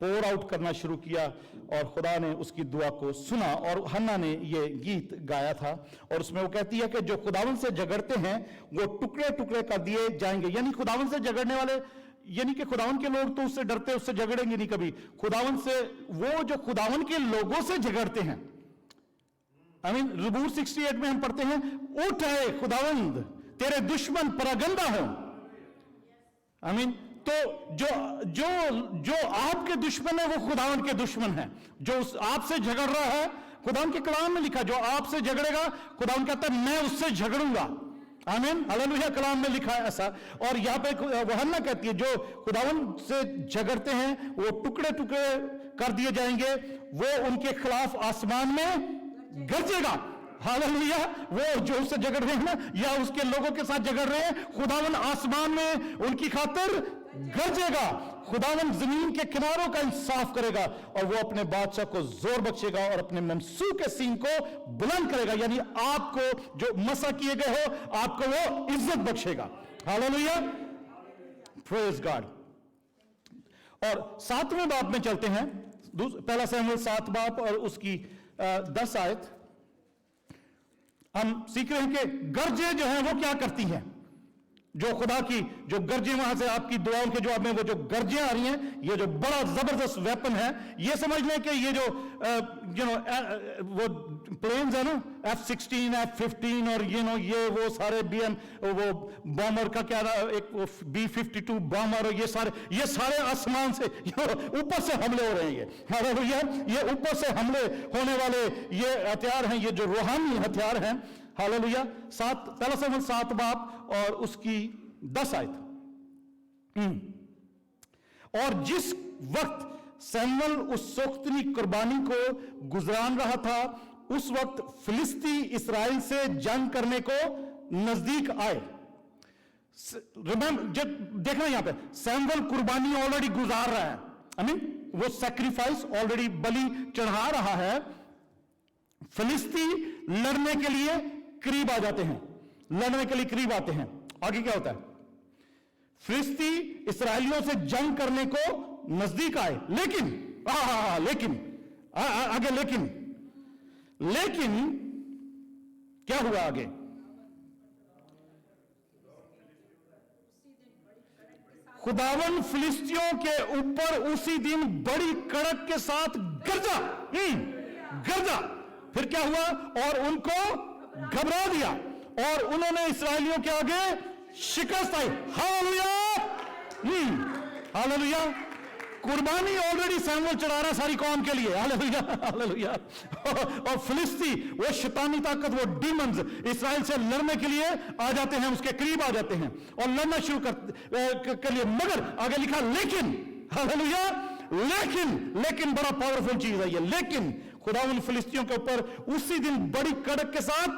पोर आउट करना शुरू किया, और खुदा ने उसकी दुआ को सुना और हन्ना ने ये गीत गाया था। और उसमें वो कहती है कि जो खुदावन से झगड़ते हैं वो टुकड़े टुकड़े कर दिए जाएंगे। यानी खुदावन से झगड़ने वाले, यानी कि खुदावन के लोग तो उससे डरते, उससे झगड़ेंगे नहीं कभी। खुदावन से, वो जो खुदावन के लोगों से झगड़ते हैं, आई मीन ज़बूर 68 में हम पढ़ते हैं, उठ आए खुदावंद, तेरे दुश्मन परगंदा हो। आई मीन तो जो आपके दुश्मन है वो खुदावन के दुश्मन है। जो आपसे झगड़ रहा है, खुदावन के कलाम में लिखा, जो आपसे झगड़ेगा, खुदावन कहता है मैं उससे झगड़ूंगा। आमीन, हालेलुया। कलाम में लिखा है ऐसा। और यहां पे वो हन्ना कहती है, जो खुदावन से झगड़ते हैं वो टुकड़े टुकड़े कर दिए जाएंगे, वो उनके खिलाफ आसमान में गरजेगा। हालेलुया। वो जो उससे झगड़ रहे हैं ना, या उसके लोगों के साथ झगड़ रहे हैं, खुदावन आसमान में उनकी खातिर गरजेगा। खुदावन जमीन के किनारों का इंसाफ करेगा और वो अपने बादशाह को जोर बख्शेगा और अपने मंसूब के सींग को बुलंद करेगा। यानी आपको जो मसा किए गए हो, आपको वो इज्जत बख्शेगा। Hallelujah, praise God. और 7वें बाब में चलते हैं, पहला सैमुएल 7 बाब और उसकी 10 आयत। हम सीख रहे हैं कि गर्जे जो हैं वो क्या करती हैं। जो खुदा की जो गर्जें, वहां से आपकी दुआओं के जवाब में वो जो गर्जें आ रही हैं, ये जो बड़ा जबरदस्त वेपन है, ये समझ लें कि ये जो वो प्लेन्स है ना, F-16, F-15 और ये वो सारे वो बॉम्बर का क्या रहा, एक B-52 बॉम्बर, और ये सारे आसमान से ऊपर से हमले हो रहे हैं। ये ऊपर से हमले होने वाले ये हथियार हैं, ये जो रूहानी हथियार हैं। हालेलुया। पहला सैमुएल 7 बाब और उसकी 10 आयत। और जिस वक्त सैमुएल उस सोख्तनी कुर्बानी को गुजरान रहा था, उस वक्त फिलिस्ती इस्राएल से जंग करने को नजदीक आए। जब देखना यहां पे सैमुअल कुर्बानी ऑलरेडी गुजार रहा है, आई मीन वो सैक्रिफाइस ऑलरेडी बलि चढ़ा रहा है। फिलिस्ती लड़ने के लिए करीब आ जाते हैं, लड़ने के लिए करीब आते हैं। आगे क्या होता है, फिलिस्ती इसराइलियों से जंग करने को नजदीक आए, लेकिन आगे लेकिन क्या हुआ आगे, खुदावन फिलिस्तियों के ऊपर उसी दिन बड़ी कड़क के साथ गरजा। फिर क्या हुआ, और उनको घबरा दिया और उन्होंने इसराइलियों के आगे शिकस्त आई। Hallelujah, hallelujah. कुर्बानी ऑलरेडी सैमुअल चढ़ा रहा सारी कौम के लिए। Hallelujah, hallelujah. और फिलिस्ती वो शैतानी ताकत, वो डीमंस इस्राएल से लड़ने के लिए आ जाते हैं, उसके करीब आ जाते हैं और लड़ना शुरू कर लिए। मगर आगे लिखा लेकिन, हालेलुया, लेकिन बड़ा पावरफुल चीज है ये। लेकिन खुदा उन फिलिस्तियों के ऊपर उसी दिन बड़ी कड़क के साथ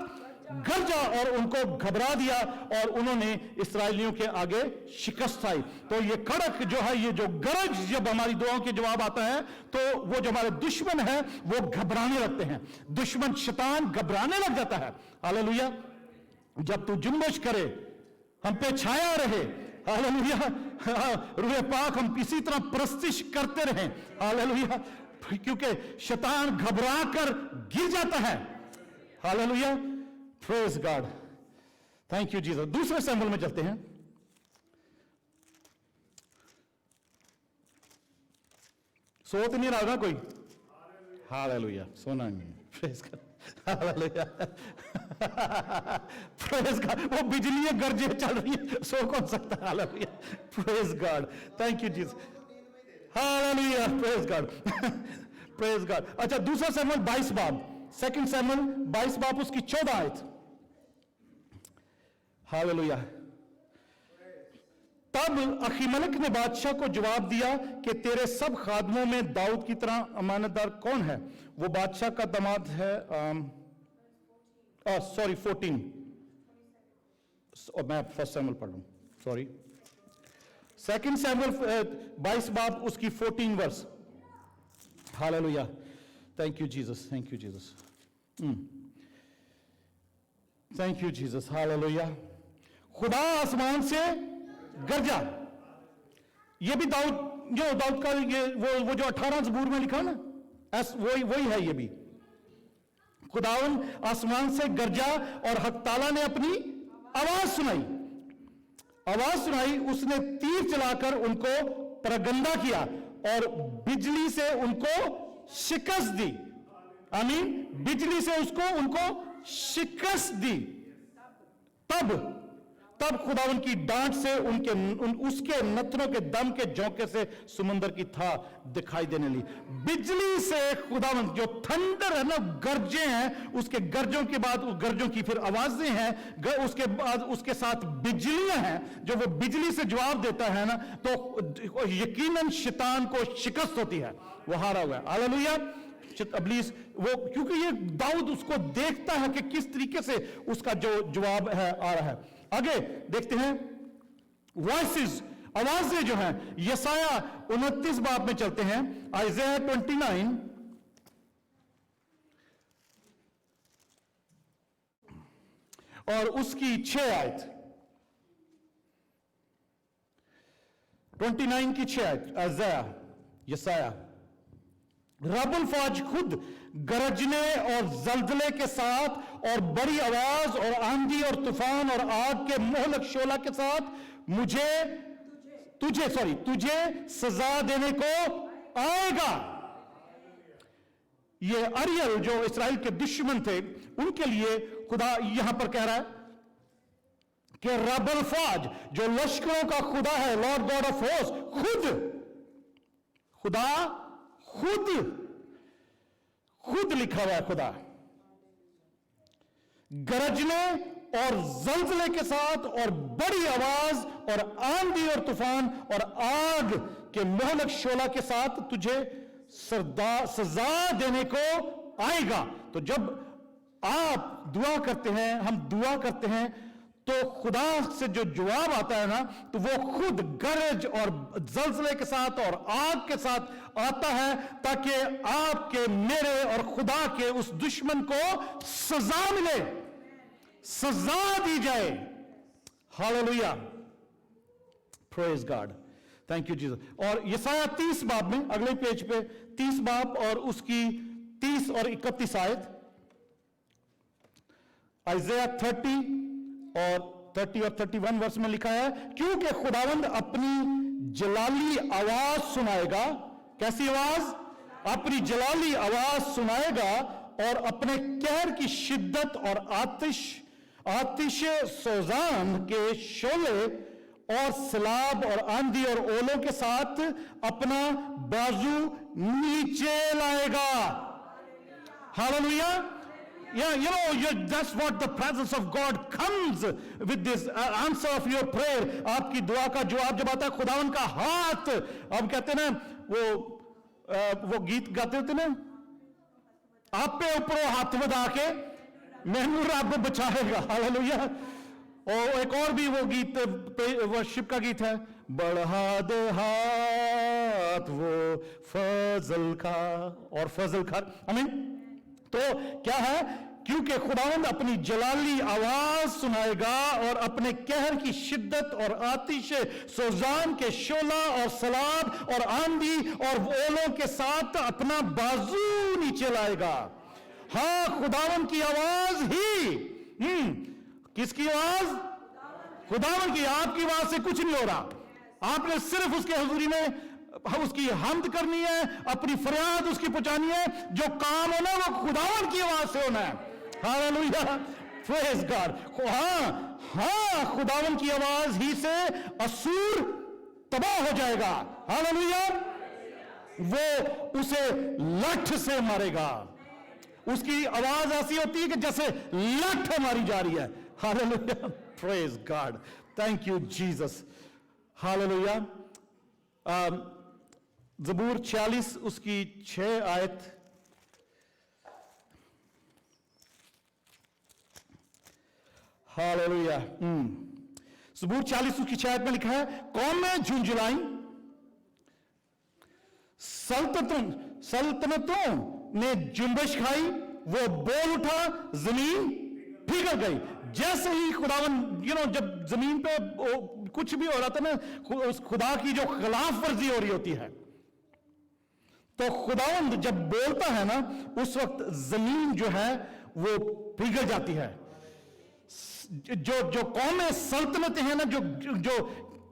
गरजा और उनको घबरा दिया और उन्होंने इस्राएलियों के आगे शिकस्त आई। तो ये कड़क जो है, ये जो गरज जब हमारी दुआओं के जवाब आता है तो वो जो हमारे दुश्मन है वो घबराने लगते हैं, दुश्मन शैतान घबराने लग जाता है। हालेलुया। जब तू जुम्मश करे हम पे छाया रहे, हालेलुया, रूहे पाक हम इसी तरह प्रस्तिश करते रहें। हालेलुया, क्योंकि शैतान घबरा कर गिर जाता है। Hallelujah, praise God, thank you Jesus. दूसरे सैमुअल में चलते हैं। सो तो नहीं रहा ना कोई? हालेलुया, सोना नहीं। Praise God, hallelujah, praise God. वो बिजली गरजे चल रही है, सो कौन सकता है? Hallelujah, praise God, thank you Jesus. Hallelujah, praise God, praise God. अच्छा, दूसरा सैमुअल 22 बाब, सेकंड सैमुअल 22 बाब उसकी 14 आयत। हालेलुया। तब अहीमेलेक ने बादशाह को जवाब दिया कि तेरे सब खादमों में दाऊद की तरह अमानतदार कौन है? वो बादशाह का दामाद है। सॉरी 14, मैं फर्स्ट सैमुअल पढ़ लूं, सॉरी। सेकंड सैमुअल 22 बाब उसकी 14 verse. Hallelujah, thank you Jesus, thank you Jesus, thank you Jesus. Hallelujah. खुदा आसमान से गरजा। ये भी दाऊद का ये वो जो 18 ज़बूर में लिखा ना, वही है ये भी। खुदावन आसमान से गरजा और हक ताला ने अपनी आवाज सुनाई, उसने तीर चलाकर उनको परगंदा किया और बिजली से उनको शिकस्त दी। आमीन, बिजली से उनको शिकस्त दी। तब खुदावन की डांट से उसके नथनों के दम के झोंके से समुंदर की था दिखाई देने ली। बिजली से खुदावन, जो थंडर है ना, गरजे हैं, उसके गरजों के बाद उस गरजों की फिर आवाजें हैं, उसके बाद उसके साथ बिजलियां हैं, जो वो बिजली से जवाब देता है ना, तो यकीनन शैतान को शिकस्त होती है, वो हारा हुआ है। हालेलुया। इब्लीस वो, क्योंकि ये दाऊद उसको देखता है कि किस तरीके से उसका जो जवाब है आ रहा है। आगे देखते हैं, वॉइसेस, आवाजें जो हैं। यसाया 29 बाब में चलते हैं, आइज़ाया 29 और उसकी 6 आयत। 29 की 6 आयत, आइज़ाया, यसाया। रब्बुल फौज खुद गरजने और जल्जले के साथ और बड़ी आवाज और आंधी और तूफान और आग के मोहलक शोला के साथ तुझे सजा देने को आएगा। ये अरियल जो इस्राएल के दुश्मन थे, उनके लिए खुदा यहां पर कह रहा है कि रब्बुल फौज, जो लश्करों का खुदा है, लॉर्ड गॉड ऑफ होस्ट, खुदा खुद लिखा हुआ है, खुदा गरजने और जल्जले के साथ और बड़ी आवाज और आंधी और तूफान और आग के मोहलक शोला के साथ तुझे सजा देने को आएगा। तो जब आप दुआ करते हैं, हम दुआ करते हैं, तो खुदा से जो जवाब आता है ना, तो वो खुद गरज और जलजले के साथ और आग के साथ आता है, ताकि आपके, मेरे और खुदा के उस दुश्मन को सजा मिले, सजा दी जाए। Hallelujah, praise God, thank you Jesus. और यशायाह 30 बाब में, अगले पेज पे 30 बाब और उसकी 30 और 31 आयत, आइज़ाया 30 और 31 वर्ष में लिखा है, क्योंकि खुदावंद अपनी जलाली आवाज सुनाएगा। कैसी आवाज? अपनी जलाली आवाज सुनाएगा और अपने कहर की शिद्दत और आतिश सोजान के शोले और सैलाब और आंधी और ओलों के साथ अपना बाजू नीचे लाएगा। Hallelujah. Yeah, you know, that's what the presence of God comes with this answer of your prayer. आपकी दुआ का जवाब जब आता है, खुदावन का हाथ, हम कहते हैं ना, वो गीत गाते होते ना, आप पे ऊपर हाथ बढ़ा के मैनू रब बचाएगा। हालेलुया। और एक और भी वो गीत, वर्शिप का गीत है, बढ़ा दे हाथ वो फजल का, और फजल का, आमीन। तो क्या है? क्योंकि खुदावंद अपनी जलाली आवाज सुनाएगा और अपने कहर की शिद्दत और आतिश सोजान के शोला और सलाब और आंधी और ओलों के साथ अपना बाजू नीचे लाएगा। हाँ, खुदावंद की आवाज ही, किसकी आवाज? खुदावंद की। आपकी आवाज से कुछ नहीं हो रहा, आपने सिर्फ उसके हुजूरी में उसकी हम्द करनी है, अपनी फरियाद उसकी पहुंचानी है। जो काम होना है वो खुदावन की आवाज से होना है। Hallelujah, praise God. हाँ, खुदावन की आवाज ही से असूर तबाह हो जाएगा। हालेलुया। वो उसे लठ से मारेगा। उसकी आवाज ऐसी होती है कि जैसे लठ मारी जा रही है। Hallelujah, praise God, thank you Jesus. Hallelujah. ज़बूर 46 उसकी 6 आयत, हालेलुया। ज़बूर 46 उसकी 6 आयत में लिखा है, कौमें झुंझुलाई, सल्तनतों ने जुम्बिश खाई, वो बोल उठा, जमीन पिघल गई। जैसे ही खुदावन, जब जमीन पे कुछ भी हो रहा था ना, उस खुदा की जो खिलाफ वर्जी हो रही होती है, तो खुदावंद जब बोलता है ना, उस वक्त जमीन जो है वो पिघल जाती है। जो कौमें, सल्तनतें हैं ना, जो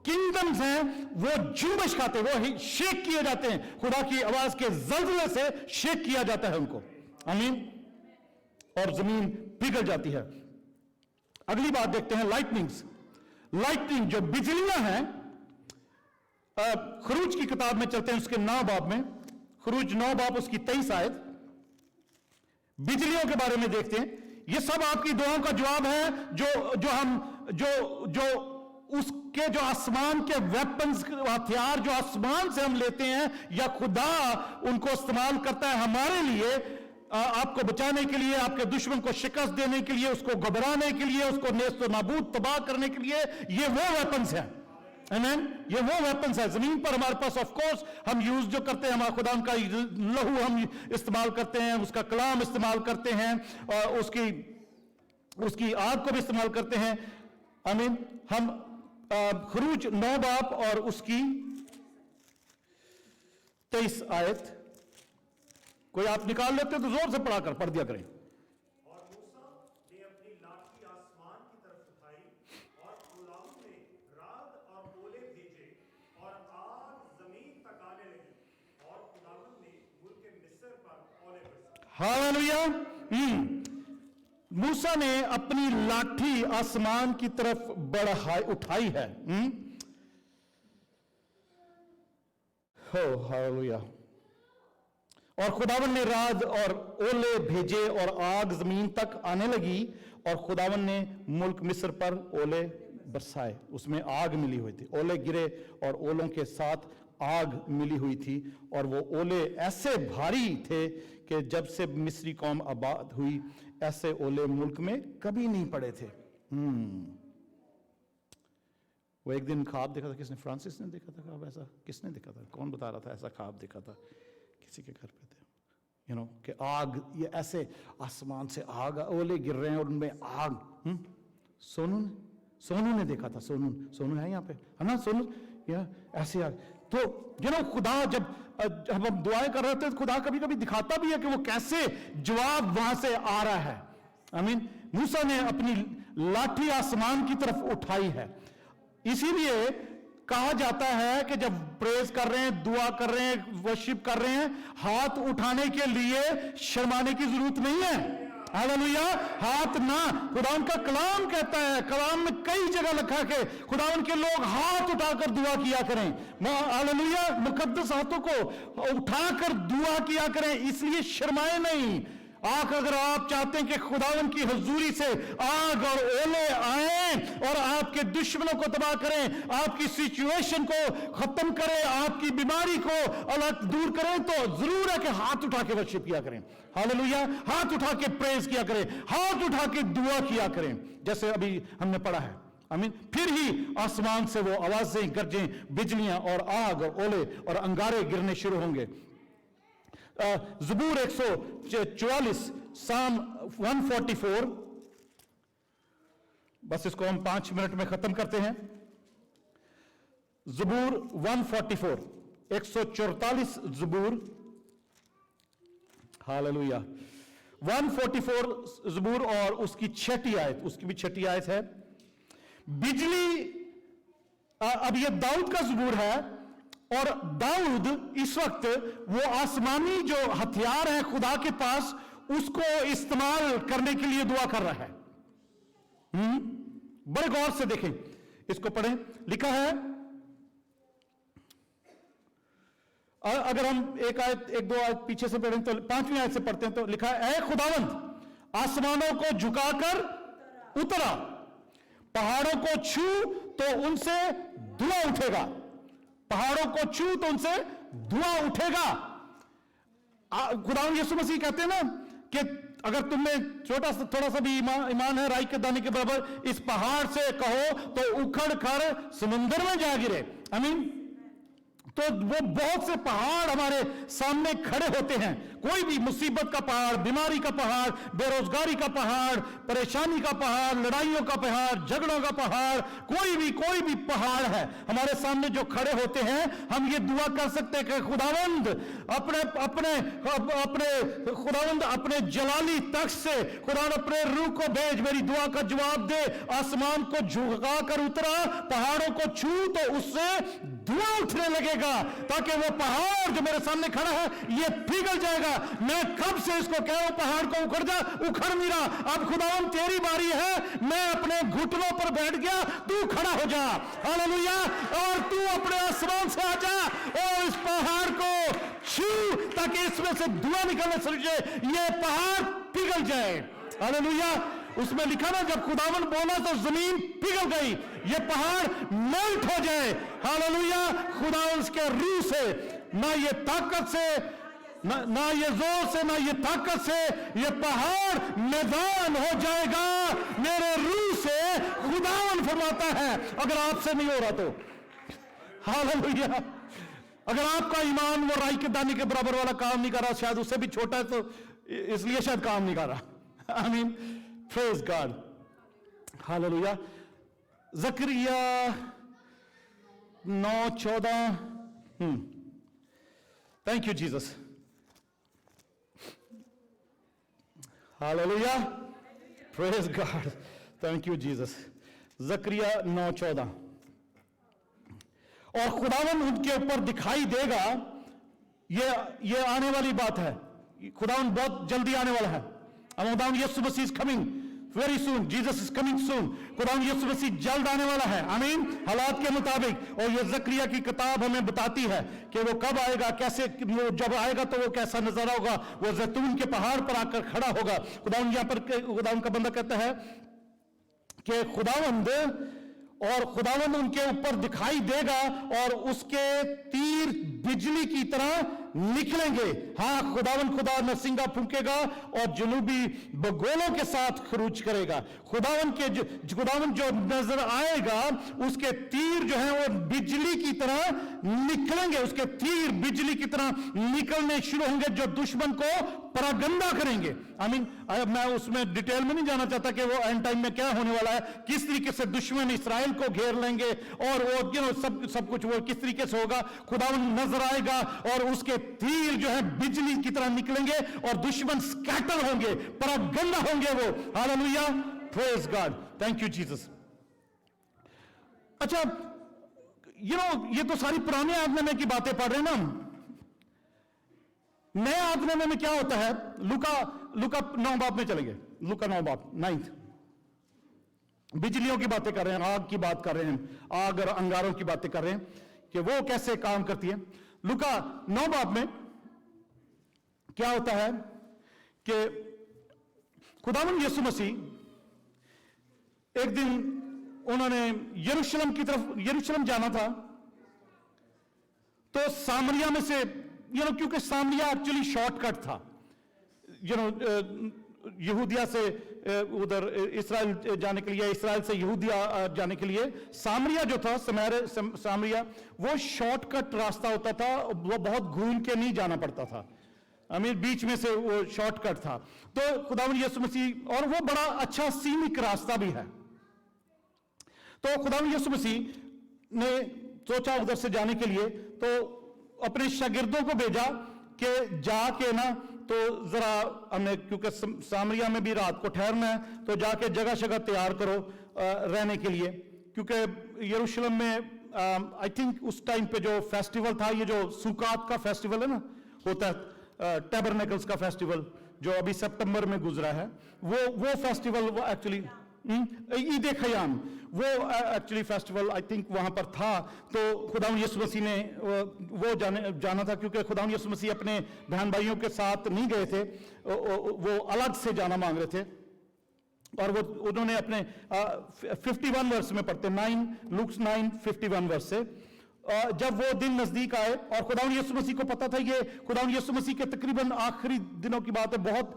किंगडम्स हैं, वो जुम्बिश खाते, वो शेक किए जाते हैं। खुदा की आवाज के जल्जले से शेक किया जाता है उनको, आमीन, और जमीन पिघल जाती है। अगली बात देखते हैं, लाइटनिंग जो बिजलियां हैं। खरूज की किताब में चलते हैं, उसके 9 बाब में, खरूज 9 बाब उसकी 23 आयत, बिजलियों के बारे में देखते हैं। ये सब आपकी दुआओं का जवाब है, जो उसके जो आसमान के वेपन्स, हथियार जो आसमान से हम लेते हैं, या खुदा उनको इस्तेमाल करता है हमारे लिए, आपको बचाने के लिए, आपके दुश्मन को शिकस्त देने के लिए, उसको घबराने के लिए, उसको नेस्त नाबूद तबाह करने के लिए। ये वो वेपन्स हैं, आमीन, ये वो वेपन्स है। जमीन पर हमारे पास ऑफ कोर्स हम यूज जो करते हैं, हमारा खुदा का लहू हम इस्तेमाल करते हैं, उसका कलाम इस्तेमाल करते हैं, और उसकी आग को भी इस्तेमाल करते हैं, आमीन। हम खरूज 9 बाब और उसकी 23 आयत, कोई आप निकाल लेते तो जोर से पढ़ दिया करें। और मूसा ने अपनी लाठी आसमान की तरफ उठाई, और खुदावंद ने रात और ओले भेजे, और आग जमीन तक आने लगी, और खुदावंद ने मुल्क मिस्र पर ओले बरसाए। हालेलुया। मूसा ने अपनी लाठी आसमान की तरफ उठाई है। हो हालेलुया। और खुदावन ने रात और ओले भेजे और आग जमीन तक आने लगी, और खुदावन ने मुल्क मिस्र पर ओले बरसाए। उसमें आग मिली हुई थी, ओले गिरे और ओलों के साथ आग मिली हुई थी, और वो ओले ऐसे भारी थे कि जब से मिस्री कौम आबाद हुई, ऐसे ओले मुल्क में कभी नहीं पड़े थे। वो एक दिन ख्वाब देखा था, किसने, फ्रांसिस ने देखा था ख्वाब ऐसा, किसने देखा था, कौन बता रहा था ऐसा ख्वाब देखा था, किसी के घर पे थे, कि आग, ये ऐसे आसमान से आग, ओले गिर रहे हैं और उनमें आग। सोनू ने देखा था, सोनू है यहाँ पे, है ना, सोनू, या ऐसे आग। तो खुदा जब हम दुआएं कर रहे थे, खुदा कभी कभी दिखाता भी है कि वो कैसे जवाब वहां से आ रहा है। मूसा ने अपनी लाठी आसमान की तरफ उठाई है। इसीलिए कहा जाता है कि जब प्रेज कर रहे हैं, दुआ कर रहे हैं, वर्शिप कर रहे हैं, हाथ उठाने के लिए शर्माने की जरूरत नहीं है। हालेलुया। हाथ ना, खुदावन का कलाम कहता है, कलाम में कई जगह लिखा है खुदावन के लोग हाथ उठाकर दुआ किया करें। हालेलुया। मुकद्दस हाथों को उठाकर दुआ किया करें, इसलिए शर्माए नहीं। अगर आप चाहते हैं कि खुदावन की हुजूरी से आग और ओले आए और आपके दुश्मनों को तबाह करें, आपकी सिचुएशन को खत्म करें, आपकी बीमारी को अलग दूर करें, तो जरूर है कि हाथ उठा के वर्शिप किया करें। हालेलुया। हाथ उठा के प्रेज किया करें, हाथ उठा के दुआ किया करें, जैसे अभी हमने पढ़ा है। आमीन। फिर ही आसमान से वो आवाजें, गरजें, बिजलियां और आग और ओले और अंगारे गिरने शुरू होंगे। ज़बूर 144, साम 144, बस इसको हम 5 मिनट में खत्म करते हैं। ज़बूर 144, 144 ज़बूर, हालेलुया। 144 ज़बूर और उसकी 6ठी आयत, उसकी भी 6ठी आयत है। बिजली, अब ये दाऊद का ज़बूर है, और दाऊद इस वक्त वो आसमानी जो हथियार है खुदा के पास, उसको इस्तेमाल करने के लिए दुआ कर रहा है। बड़े गौर से देखें, इसको पढ़ें। लिखा है, अगर हम एक दो आयत पीछे से पढ़ें तो 5वीं आयत से पढ़ते हैं, तो लिखा है, ऐ खुदावंद आसमानों को झुकाकर उतरा, पहाड़ों को छू तो उनसे धुआं उठेगा, पहाड़ों को छू तो उनसे धुआं उठेगा। खुदावंद यीशु मसीह कहते हैं ना कि अगर तुम्हें थोड़ा सा भी ईमान है, राई के दाने के बराबर, इस पहाड़ से कहो तो उखड़ कर समुद्र में जा गिरे। आमीन। तो वो बहुत से पहाड़ हमारे सामने खड़े होते हैं, कोई भी मुसीबत का पहाड़, बीमारी का पहाड़, बेरोजगारी का पहाड़, परेशानी का पहाड़, लड़ाइयों का पहाड़, झगड़ों का पहाड़, कोई भी पहाड़ है हमारे सामने जो खड़े होते हैं, हम ये दुआ कर सकते हैं कि खुदावंद खुदावंद अपने जलाली तख्त से खुदावंद अपने रूह को भेज, मेरी दुआ का जवाब दे। आसमान को झुका कर उतरा, पहाड़ों को छू तो उससे धुआं उठने लगेगा, ताकि वो पहाड़ जो मेरे सामने खड़ा है ये पिघल जाएगा। मैं कब से इसको कह रहा हूं, पहाड़ को उखड़ जा, उखड़ नहीं रहा। अब खुदावंद तेरी बारी है, मैं अपने घुटनों पर बैठ गया, तू खड़ा हो जा। हालेलुया। और तू अपने आसमान से आ जा और इस पहाड़ को छू, ताकि इसमें से धुआं निकलने से ये पहाड़ पिघल जाए। हालेलुया। उसमें लिखा ना, जब खुदावंद बोला तो जमीन पिघल गई, ये पहाड़ मेल्ट हो जाए। हालेलुया। खुदावंद के रूह से, ना ये ताकत से, ना ये जोर से, ना ये ताकत से, ये पहाड़ मैदान हो जाएगा मेरे रूह से। खुदावंद फरमाता है, अगर आपसे नहीं हो रहा तो। हालेलुया। अगर आपका ईमान वो राई के दाने के बराबर वाला काम नहीं कर रहा, शायद उससे भी छोटा है, तो इसलिए शायद काम नहीं कर रहा। आमीन। Praise God. Hallelujah. Zakaria 9:14। Thank you Jesus. Hallelujah. Praise God. Thank you Jesus. Zakaria 9:14। और खुदावन उनके ऊपर दिखाई देगा, ये आने वाली बात है, खुदावन बहुत जल्दी आने वाला है। खुदावन Yeshu Masih is coming very soon, Jesus is coming soon. खुदावन यीशु मसीह जल्द आने वाला है। आमीन। हालात के मुताबिक। और ये ज़करिया की किताब हमें बताती है कि वो कब आएगा, कैसे, वो जब आएगा तो वो कैसा नजारा होगा। वो जैतून के पहाड़ पर आकर खड़ा होगा। खुदावन यहाँ पर खुदावन का बंदा कहता है कि खुदावंद उनके ऊपर दिखाई देगा और उसके तीर बिजली की तरह निकलेंगे। हाँ, खुदा नरसिंगा फूंकेगा और जनूबी बगोलों के साथ खरूज करेगा। खुदावन जो नजर आएगा उसके तीर जो है वो बिजली की तरह निकलेंगे, उसके तीर बिजली की तरह निकलने शुरू होंगे जो दुश्मन को परागंदा करेंगे। मैं उसमें डिटेल में नहीं जाना चाहता कि वो एंड टाइम में क्या होने वाला है, किस तरीके से दुश्मन इस्राएल को घेर लेंगे और वो सब कुछ वो किस तरीके से होगा। खुदावन नजर आएगा और उसके तीर जो है बिजली की तरह निकलेंगे और दुश्मन स्कैटर होंगे, परागंदा होंगे वो। Hallelujah, praise God, thank you Jesus. अच्छा, ये तो सारी पुराने आत्मा की बातें पढ़ रहे हैं ना। नए आत्मा में क्या होता है? लुका 9 बाब में चलेंगे। लुका 9 बाब 9 बिजलियों की बातें कर रहे हैं, आग की बात कर रहे हैं, आग और अंगारों की बातें कर रहे हैं कि वो कैसे काम करती है। लुका 9 बाब में क्या होता है कि खुदावंद यीशु मसीह एक दिन उन्होंने यरूशलेम जाना था, तो सामरिया में से क्योंकि सामरिया एक्चुअली शॉर्टकट था, यहूदिया से उधर इस्राएल जाने के लिए, इस्राएल से यहूदिया जाने के लिए सामरिया जो था, सामरिया वो शॉर्टकट रास्ता होता था, वो बहुत घूम के नहीं जाना पड़ता था। बीच में से वो शॉर्टकट था। तो खुदावंद यीशु मसीह, और वो बड़ा अच्छा सीमिक रास्ता भी है। तो खुदावंद यीशु मसीह ने सोचा उधर से जाने के लिए, तो अपने शागिर्दों को भेजा कि जाके ना, तो जरा हमने, क्योंकि सामरिया में भी रात को ठहरना है, तो जाके जगह जगह तैयार करो रहने के लिए। क्योंकि यरूशलेम में आई थिंक उस टाइम पे जो फेस्टिवल था, ये जो सुकात का फेस्टिवल है ना, होता है टैबरनेकल्स का फेस्टिवल जो अभी सितंबर में गुजरा है, वो फेस्टिवल वो एक्चुअली ईद खयाम, वो एक्चुअली फेस्टिवल आई थिंक वहां पर था। तो खुदावंद यीशु मसीह ने वो जाना था, क्योंकि खुदावंद यीशु मसीह अपने बहन भाइयों के साथ नहीं गए थे, वो अलग से जाना मांग रहे थे। और वो उन्होंने अपने 51 वर्ष में पढ़ते, 9 लूका 9:51 वर्ष से, जब वो दिन नजदीक आए, और खुदावंद यीशु मसीह को पता था ये खुदावंद यीशु मसीह के तकरीबन आखिरी दिनों की बात है, बहुत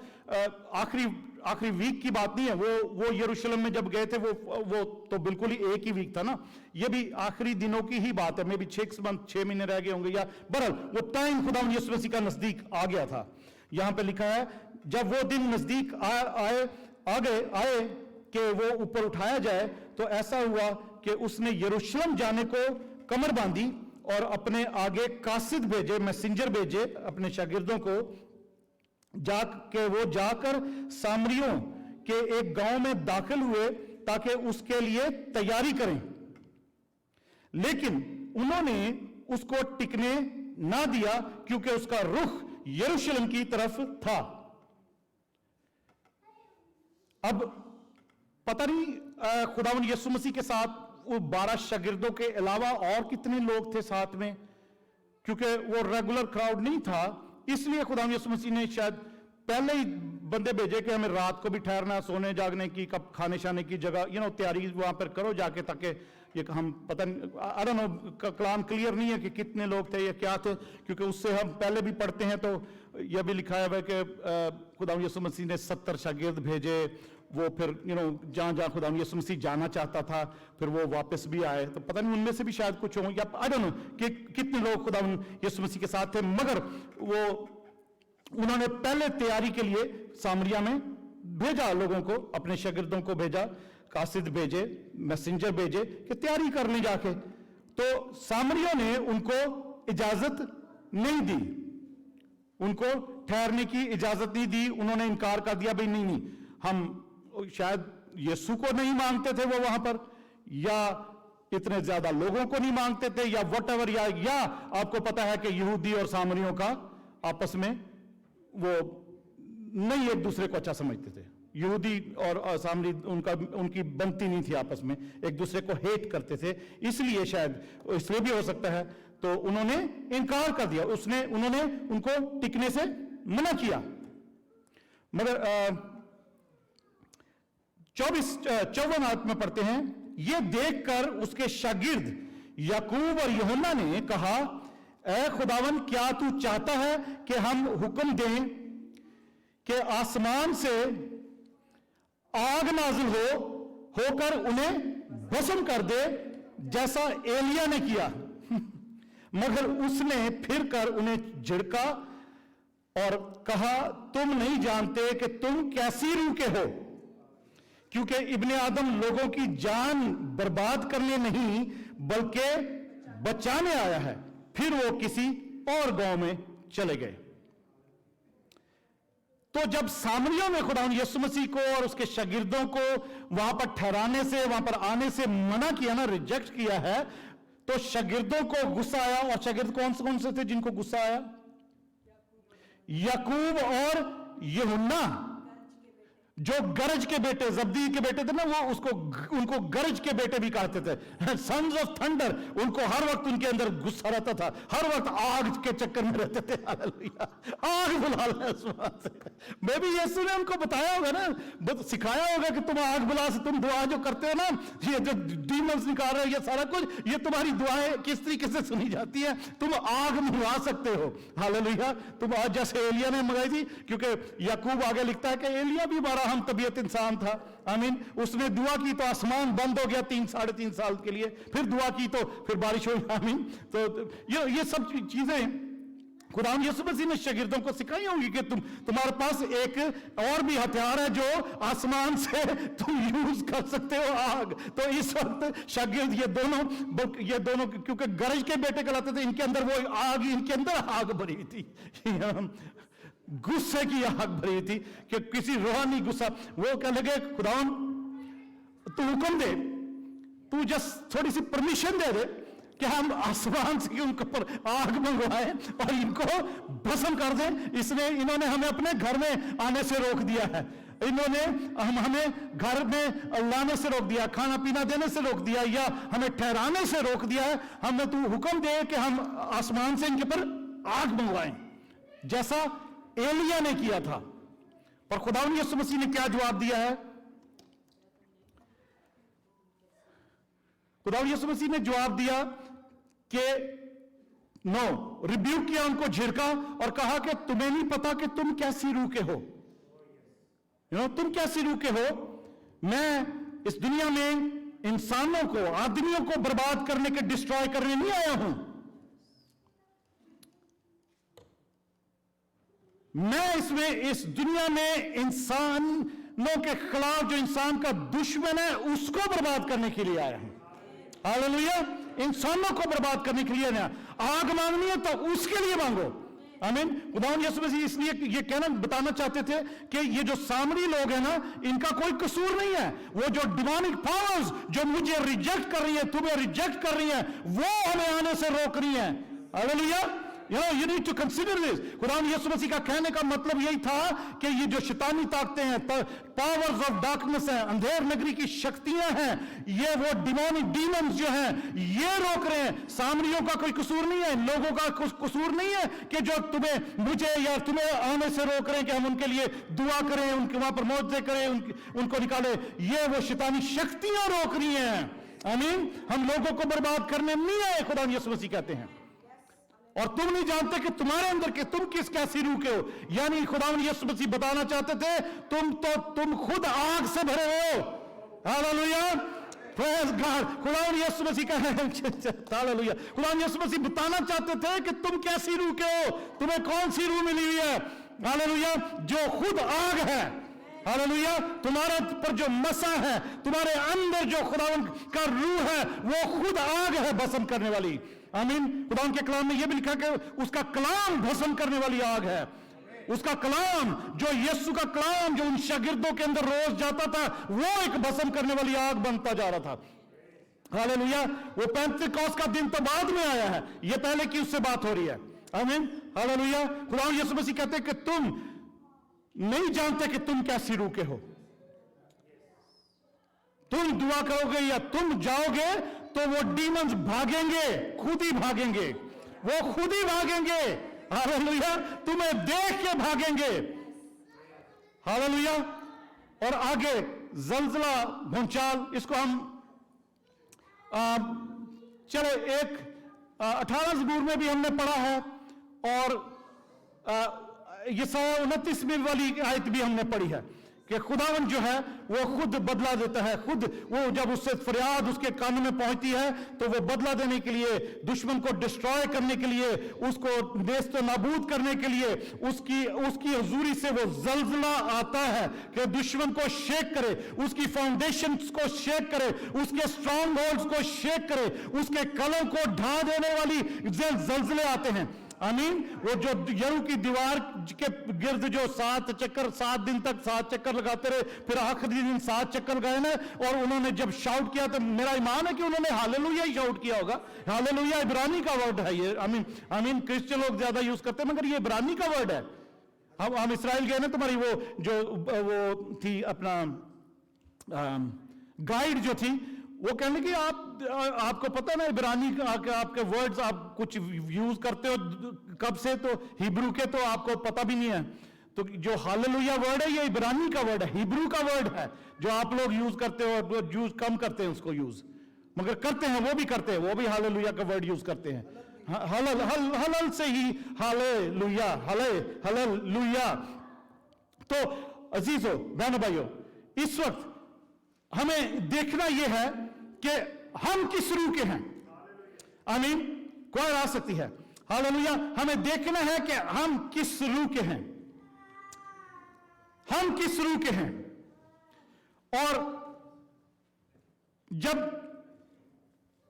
आखिरी वीक की बात नहीं है। वो यरूशलेम में जब गए थे, वो तो बिल्कुल ही एक ही वीक था ना, ये भी आखिरी दिनों की ही बात है, मे भी 6 महीने रह गए होंगे, या बहरहाल वो टाइम खुदावंद यीशु मसीह का नजदीक आ गया था। यहां पे लिखा है, जब वो दिन नजदीक आए कि वो ऊपर उठाया जाए, तो ऐसा हुआ कि उसने यरूशलेम जाने को कमर बांधी और अपने आगे कासिद भेजे, मैसेंजर भेजे अपने शागिर्दों को, वो जाकर सामरियों के एक गांव में दाखिल हुए ताकि उसके लिए तैयारी करें। लेकिन उन्होंने उसको टिकने ना दिया, क्योंकि उसका रुख यरूशलेम की तरफ था। अब पता नहीं खुदावंद यीशु मसीह के साथ वो 12 शागिर्दों के अलावा और कितने लोग थे साथ में, क्योंकि वो रेगुलर क्राउड नहीं था, इसलिए खुदावंद यीशु मसीह ने शायद पहले ही बंदे भेजे कि हमें रात को भी ठहरना, सोने जागने की, कब खाने शाने की जगह तैयारी वहां पर करो जाके, ताकि ये हम पता नहीं, I don't know, Kalam clear नहीं है कि कितने लोग थे या क्या थे, क्योंकि उससे हम पहले भी पढ़ते हैं तो यह भी लिखा है कि खुदावंद यीशु मसीह ने 70 शागिर्द भेजे। वो फिर जहां खुदावंद यीशु मसीह जाना चाहता था, फिर वो वापस भी आए, तो पता नहीं उनमें से भी शायद कुछ हो, या आई डोंट नो कि कितने लोग खुदावंद यीशु मसीह के साथ थे। मगर वो उन्होंने पहले तैयारी के लिए सामरिया में भेजा लोगों को, अपने शागिर्दों को भेजा, कासिद भेजे, मैसेंजर भेजे कि तैयारी कर ली जाके। तो सामरियों ने उनको इजाजत नहीं दी, उनको ठहरने की इजाजत नहीं दी। उन्होंने इनकार कर दिया, भाई नहीं, हम शायद यीशु को नहीं मांगते थे वो वहां पर, या इतने ज्यादा लोगों को नहीं मांगते थे, या व्हाटएवर, या आपको पता है कि यहूदी और सामरियों का आपस में वो नहीं एक दूसरे को अच्छा समझते थे। यहूदी और सामरी उनकी बनती नहीं थी आपस में, एक दूसरे को हेट करते थे, इसलिए शायद इसलिए भी हो सकता है। तो उन्होंने इनकार कर दिया, उन्होंने उनको टिकने से मना किया। मगर 54 आयत में पढ़ते हैं, ये देखकर उसके शागिर्द याकूब और यूहन्ना ने कहा, اے خداवन کیا تو چاہتا ہے کہ ہم حکم دیں کہ آسمان سے آگ نازل ہو کر انہیں بھسم کر دے جیسا ایلیا نے کیا؟ مگر اس نے پھر کر انہیں جھڑکا اور کہا تم نہیں جانتے کہ تم کیسی روح کے ہو، کیونکہ ابن آدم لوگوں کی جان برباد کرنے نہیں بلکہ بچانے آیا ہے۔ پھر وہ کسی اور گاؤں میں چلے گئے۔ تو جب سامریوں میں خدا یسوع مسیح کو اور اس کے شاگردوں کو وہاں پر ٹھہرانے سے، وہاں پر آنے سے منع کیا نا، ریجیکٹ کیا ہے، تو شاگردوں کو غصہ آیا۔ اور شاگرد کون سے تھے جن کو غصہ آیا؟ یعقوب اور یوحنا، جو گرج کے بیٹے، زبدی کے بیٹے تھے نا، وہ ان کو گرج کے بیٹے بھی کہتے تھے، سنز آف تھنڈر۔ ان کو ہر وقت ان کے اندر غصہ رہتا تھا، ہر وقت آگ کے چکر میں رہتے تھے۔ ہاللیلویہ، آگ بلا لے آسمان سے۔ میں بھی یسوع نے ان کو بتایا ہوگا نا، سکھایا ہوگا کہ تم آگ بلا سے، تم دعا جو کرتے ہو نا، یہ جو ڈیمنز نکال رہے ہو، یہ سارا کچھ، یہ تمہاری دعائیں کس طریقے سے سنی جاتی ہیں، تم آگ منگوا سکتے ہو۔ ہاللیلویہ، تم آج جیسے ایلیا نے منگائی تھی، کیونکہ یعقوب آگے لکھتا ہے کہ ایلیا بھی بارہ ہم طبیعت انسان تھا، آمین۔ اس نے دعا کی تو آسمان بند ہو گیا 3-3.5 سال کے لیے، پھر دعا کی تو پھر بارش ہوئی، آمین۔ تو یہ سب چیزیں خدا یسوع مسیح نے شاگردوں کو سکھائی ہوں گی کہ تمہارے پاس ایک اور بھی ہتھیار ہے جو آسمان سے تم یوز کر سکتے ہو، آگ۔ تو اس وقت شاگرد یہ دونوں کیونکہ گرج کے بیٹے کہلاتے تھے، ان کے اندر وہ آگ، ان کے اندر آگ بھری تھی، غصے کی آگ بھری تھی کہ کسی روحانی غصہ۔ وہ کہنے لگے خداوند تو حکم دے، تو جس تھوڑی سی پرمیشن دے دے کہ ہم آسمان سے ان کے اوپر آگ منگوائیں اور ان کو بھسم کر دیں۔ انہوں نے ہمیں اپنے گھر میں آنے سے روک دیا ہے، انہوں نے ہمیں گھر میں لانے سے روک دیا، کھانا پینا دینے سے روک دیا، یا ہمیں ٹھہرانے سے روک دیا ہے۔ ہمیں تو حکم دے کہ ہم آسمان سے ان کے اوپر آگ منگوائیں جیسا ایلیا نے کیا تھا۔ اور خداوند یسوع مسیح نے کیا جواب دیا ہے؟ خداوند یسوع مسیح نے جواب دیا کہ ریبیوک کیا، ان کو جھڑکا اور کہا کہ تمہیں نہیں پتا کہ تم کیسی روح کے ہو، تم کیسی روح کے ہو؟ میں اس دنیا میں انسانوں کو، آدمیوں کو برباد کرنے کے، ڈسٹرائے کرنے نہیں آیا ہوں، میں اس دنیا میں انسانوں کے خلاف جو انسان کا دشمن ہے اس کو برباد کرنے کے لیے آیا ہوں۔ ہاللیلویہ، انسانوں کو برباد کرنے کے لیے نہیں۔ آگ مانگنی ہے تو اس کے لیے مانگو، آمین۔ خداوند یسوع مسیح اس لیے یہ بتانا چاہتے تھے کہ یہ جو سامری لوگ ہیں نا، ان کا کوئی قصور نہیں ہے۔ وہ جو ڈیمونک پاورز جو مجھے ریجیکٹ کر رہی ہیں، تمہیں ریجیکٹ کر رہی ہیں، وہ ہمیں آنے سے روک رہی ہیں۔ ہاللیلویہ، you need to consider this۔ قرآن یسوع مسیح کا کہنے کا مطلب یہی تھا کہ یہ جو شیطانی طاقتیں ہیں، پاورز آف ڈارکنس ہیں، اندھیر نگری کی شکتیاں ہیں، یہ وہ ڈیمنز جو ہیں، یہ روک رہے ہیں۔ سامریوں کا کوئی قصور نہیں ہے، لوگوں کا قصور نہیں ہے کہ جو مجھے یا تمہیں آنے سے روک رہے ہیں کہ ہم ان کے لیے دعا کریں، ان کے وہاں پر معجزے کریں، ان کو نکالیں۔ یہ وہ شیطانی شکتیاں روک رہی ہیں، آمین۔ ہم لوگوں کو برباد کرنے نہیں آئے، خدا یسوع مسیح کہتے ہیں۔ اور تم نہیں جانتے کہ تمہارے اندر کہ تم کس کیسی روح کے ہو، یعنی خداوند یسوع مسیح بتانا چاہتے تھے تم خود آگ سے بھرے ہو۔ ہاللیلویہ، پریز گاڈ۔ خداوند یسوع مسیح ہاللیلویہ، خداوند یسوع مسیح بتانا چاہتے تھے کہ تم کیسی روح کے ہو، تمہیں کون سی روح ملی ہوئی ہے، ہاللیلویہ، جو خود آگ ہے۔ ہاللیلویہ، تمہارے پر جو مسح ہے، تمہارے اندر جو خداوند کا روح ہے، وہ خود آگ ہے بھسم کرنے والی، آمین۔ خداوند کے کلام میں یہ بھی لکھا کہ اس کا کلام بھسم کرنے والی آگ ہے۔ اس کا کلام، جو یسوع کا کلام جو ان شاگردوں کے اندر روز جاتا تھا، وہ ایک بھسم کرنے والی آگ بنتا جا رہا تھا۔ ہاللیلویہ، وہ پینتیکوست کا دن تو بعد میں آیا ہے، یہ پہلے کی اس سے بات ہو رہی ہے، آمین۔ ہاللیلویہ، خداوند یسوع مسیح کہتے ہیں کہ تم نہیں جانتے کہ تم کیسی روح کے ہو۔ تم دعا کرو گے یا تم جاؤ گے تو وہ ڈیمنز بھاگیں گے، خود ہی بھاگیں گے، وہ خود ہی بھاگیں گے۔ ہاللیلویہ، تمہیں دیکھ کے بھاگیں گے۔ ہاللیلویہ، اور آگے زلزلہ، بھونچال، اس کو ہم چلے ایک 18 ज़बूर में भी हमने पढ़ा है, और यशायाह 29 वाली आयत भी हमने पढ़ी है कि खुदावन जो है वो खुद बदला देता है। खुद वो जब उससे फरियाद उसके कान में पहुंचती है तो वो बदला देने के लिए, दुश्मन को डिस्ट्रॉय करने के लिए, उसको नेस्त नाबूद करने के लिए, उसकी हुजूरी से वो जलजला आता है कि दुश्मन को शेक करे, उसकी फाउंडेशंस को शेक करे, उसके स्ट्रॉन्ग होल्ड्स को शेक करे, उसके कलों को ढा देने वाली जलजले आते हैं। आमीन। वो जो यरू की दीवार के गिर्द जो 7 दिन तक 7 चक्कर लगाते रहे, फिर आखिरी दिन 7 चक्कर गए ना, और उन्होंने जब शाउट किया तो मेरा ईमान है कि उन्होंने हालेलुया ही शाउट किया होगा। हालेलुया इब्रानी का वर्ड है ये। आमीन आमीन। क्रिश्चियन लोग ज्यादा यूज करते हैं, मगर ये इब्रानी का वर्ड है। हम इसराइल गए ना, तुम्हारी वो थी अपना गाइड जो थी, वो कहने की आपको पता ना इब्रानी आपके वर्ड्स आप कुछ यूज करते हो कब से, तो हिब्रू के तो आपको पता भी नहीं है। तो जो हालेलुया वर्ड है ये इब्रानी का वर्ड है, हिब्रू का वर्ड है, जो आप लोग यूज करते हो, यूज कम करते हैं उसको यूज, मगर करते हैं, वो भी करते हैं, वो भी हालेलुया का वर्ड यूज करते हैं। हलल से ही हालेलुया, हालेलुया। तो अजीजों, बहनों भाइयों, इस वक्त हमें देखना यह है कि हम किस रूह के हैं। आमीन। कोई आ सकती है। हालेलुया। हमें देखना है कि हम किस रूह के हैं, हम किस रूह के हैं। और जब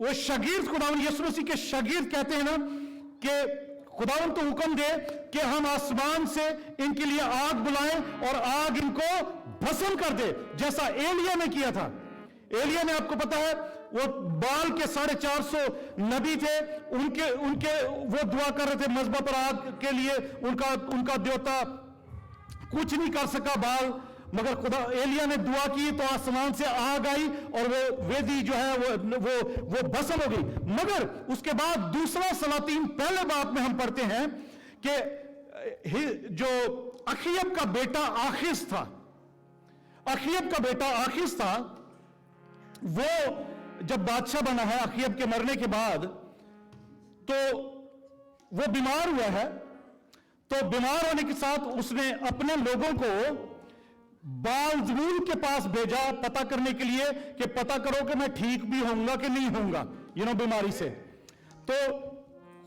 वो शागिर्द खुदावंद यीशु मसीह के शागिर्द कहते हैं ना कि खुदावंद तो हुक्म दे कि हम आसमान से इनके लिए आग बुलाएं और आग इनको भस्म कर दे, जैसा एलिया ने किया था। एलिया ने, आपको पता है, वो बाल के 450 नबी थे, उनके वो दुआ कर रहे थे मजबा पर आग के लिए, उनका देवता कुछ नहीं कर सका बाल, मगर खुदा एलिया ने दुआ की तो आसमान से आग आई और वो वेदी जो है वो भस्म हो गई। मगर उसके बाद दूसरा सलातीन पहले बाब में हम पढ़ते हैं कि जो अखीयब का बेटा आखिस था, अखीयब का बेटा आखिस था, वो जब बादशाह बना है अखीयब के मरने के बाद, तो वो बीमार हुआ है। तो बीमार होने के साथ उसने अपने लोगों को बाल-ज़बूल के पास भेजा पता करने के लिए कि पता करो कि मैं ठीक भी होऊंगा कि नहीं होऊंगा, बीमारी से। तो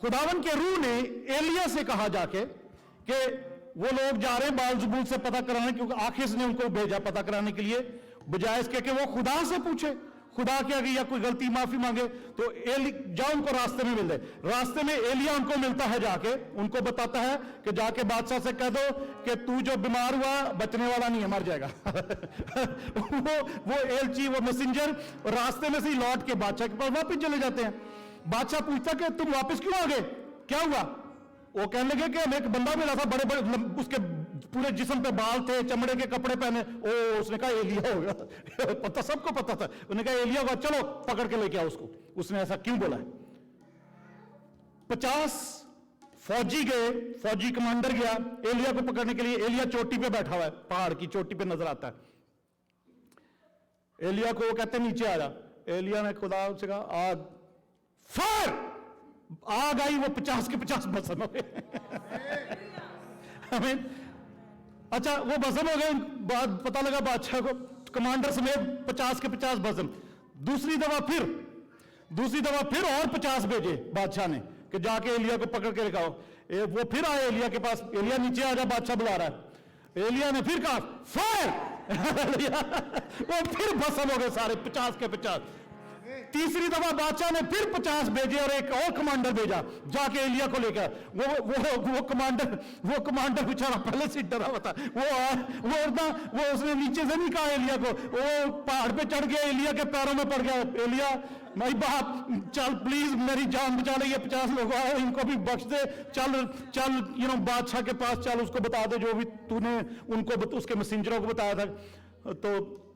खुदावन के रूह ने एलिया से कहा जाके कि वो लोग जा रहे हैं बाल-ज़बूल से पता कराने, क्योंकि आखिर ने उनको भेजा पता कराने के लिए, बजाय इसके कि वो खुदा से पूछे खुदा क्या कि या कोई गलती माफी मांगे। तो जाओ उनको रास्ते में मिल जाए। रास्ते में एलिया उनको मिलता है, जाके उनको बताता है कि जाके बादशाह से कह दो कि तू जो बीमार हुआ बचने वाला नहीं है, मर जाएगा। वो एलची, वो मैसेंजर रास्ते में से ही लौट के बादशाह के पास वापस चले जाते हैं। बादशाह पूछता कि तुम वापस क्यों आ गए, क्या हुआ? वो कहने लगे कि हमें एक बंदा मिला था, बड़े बड़े उसके पूरे जिस्म पे बाल थे, चमड़े के कपड़े पहने। उसने कहा एलिया होगा। पता, सबको पता था। उन्होंने कहा एलिया होगा, चलो पकड़ के लेके आओ उसको। उसने ऐसा क्यों बोला है? 50 फौजी गए, फौजी कमांडर गया एलिया को पकड़ने के लिए। एलिया चोटी पे बैठा हुआ है, पहाड़ की चोटी पे नजर आता है। एलिया को वो कहते नीचे आ जा। एलिया ने खुदा से कहा आग, फायर। आग आई, वो 50 के 50 भस्म हो गए। अच्छा, वो भस्म हो गए। बाद पता लगा बादशाह को, कमांडर समेत 50 के 50 भस्म। दूसरी दफा फिर और 50 भेजे बादशाह ने कि जाके एलिया को पकड़ के लेकर आओ। वो फिर आए एलिया के पास। एलिया नीचे आ जा, बादशाह बुला रहा है। एलिया ने फिर कहा फायर। वो फिर भस्म हो गए सारे 50 के 50। तीसरी दफा बादशाह ने फिर 50 भेजे और एक और कमांडर भेजा जाके एलिया को लेकर। वो कमांडर बेचारा पहले से डरा हुआ था। वो उसने नीचे से नहीं कहा एलिया को, वो पहाड़ पे चढ़ गया, एलिया के पैरों में पड़ गया। एलिया भाई बाप, चल प्लीज मेरी जान बचा ले, ये 50 लोग आए, इनको भी बख्श दे। चल बादशाह के पास चल, उसको बता दे जो भी तूने उनको उसके मैसेंजरों को बताया था। तो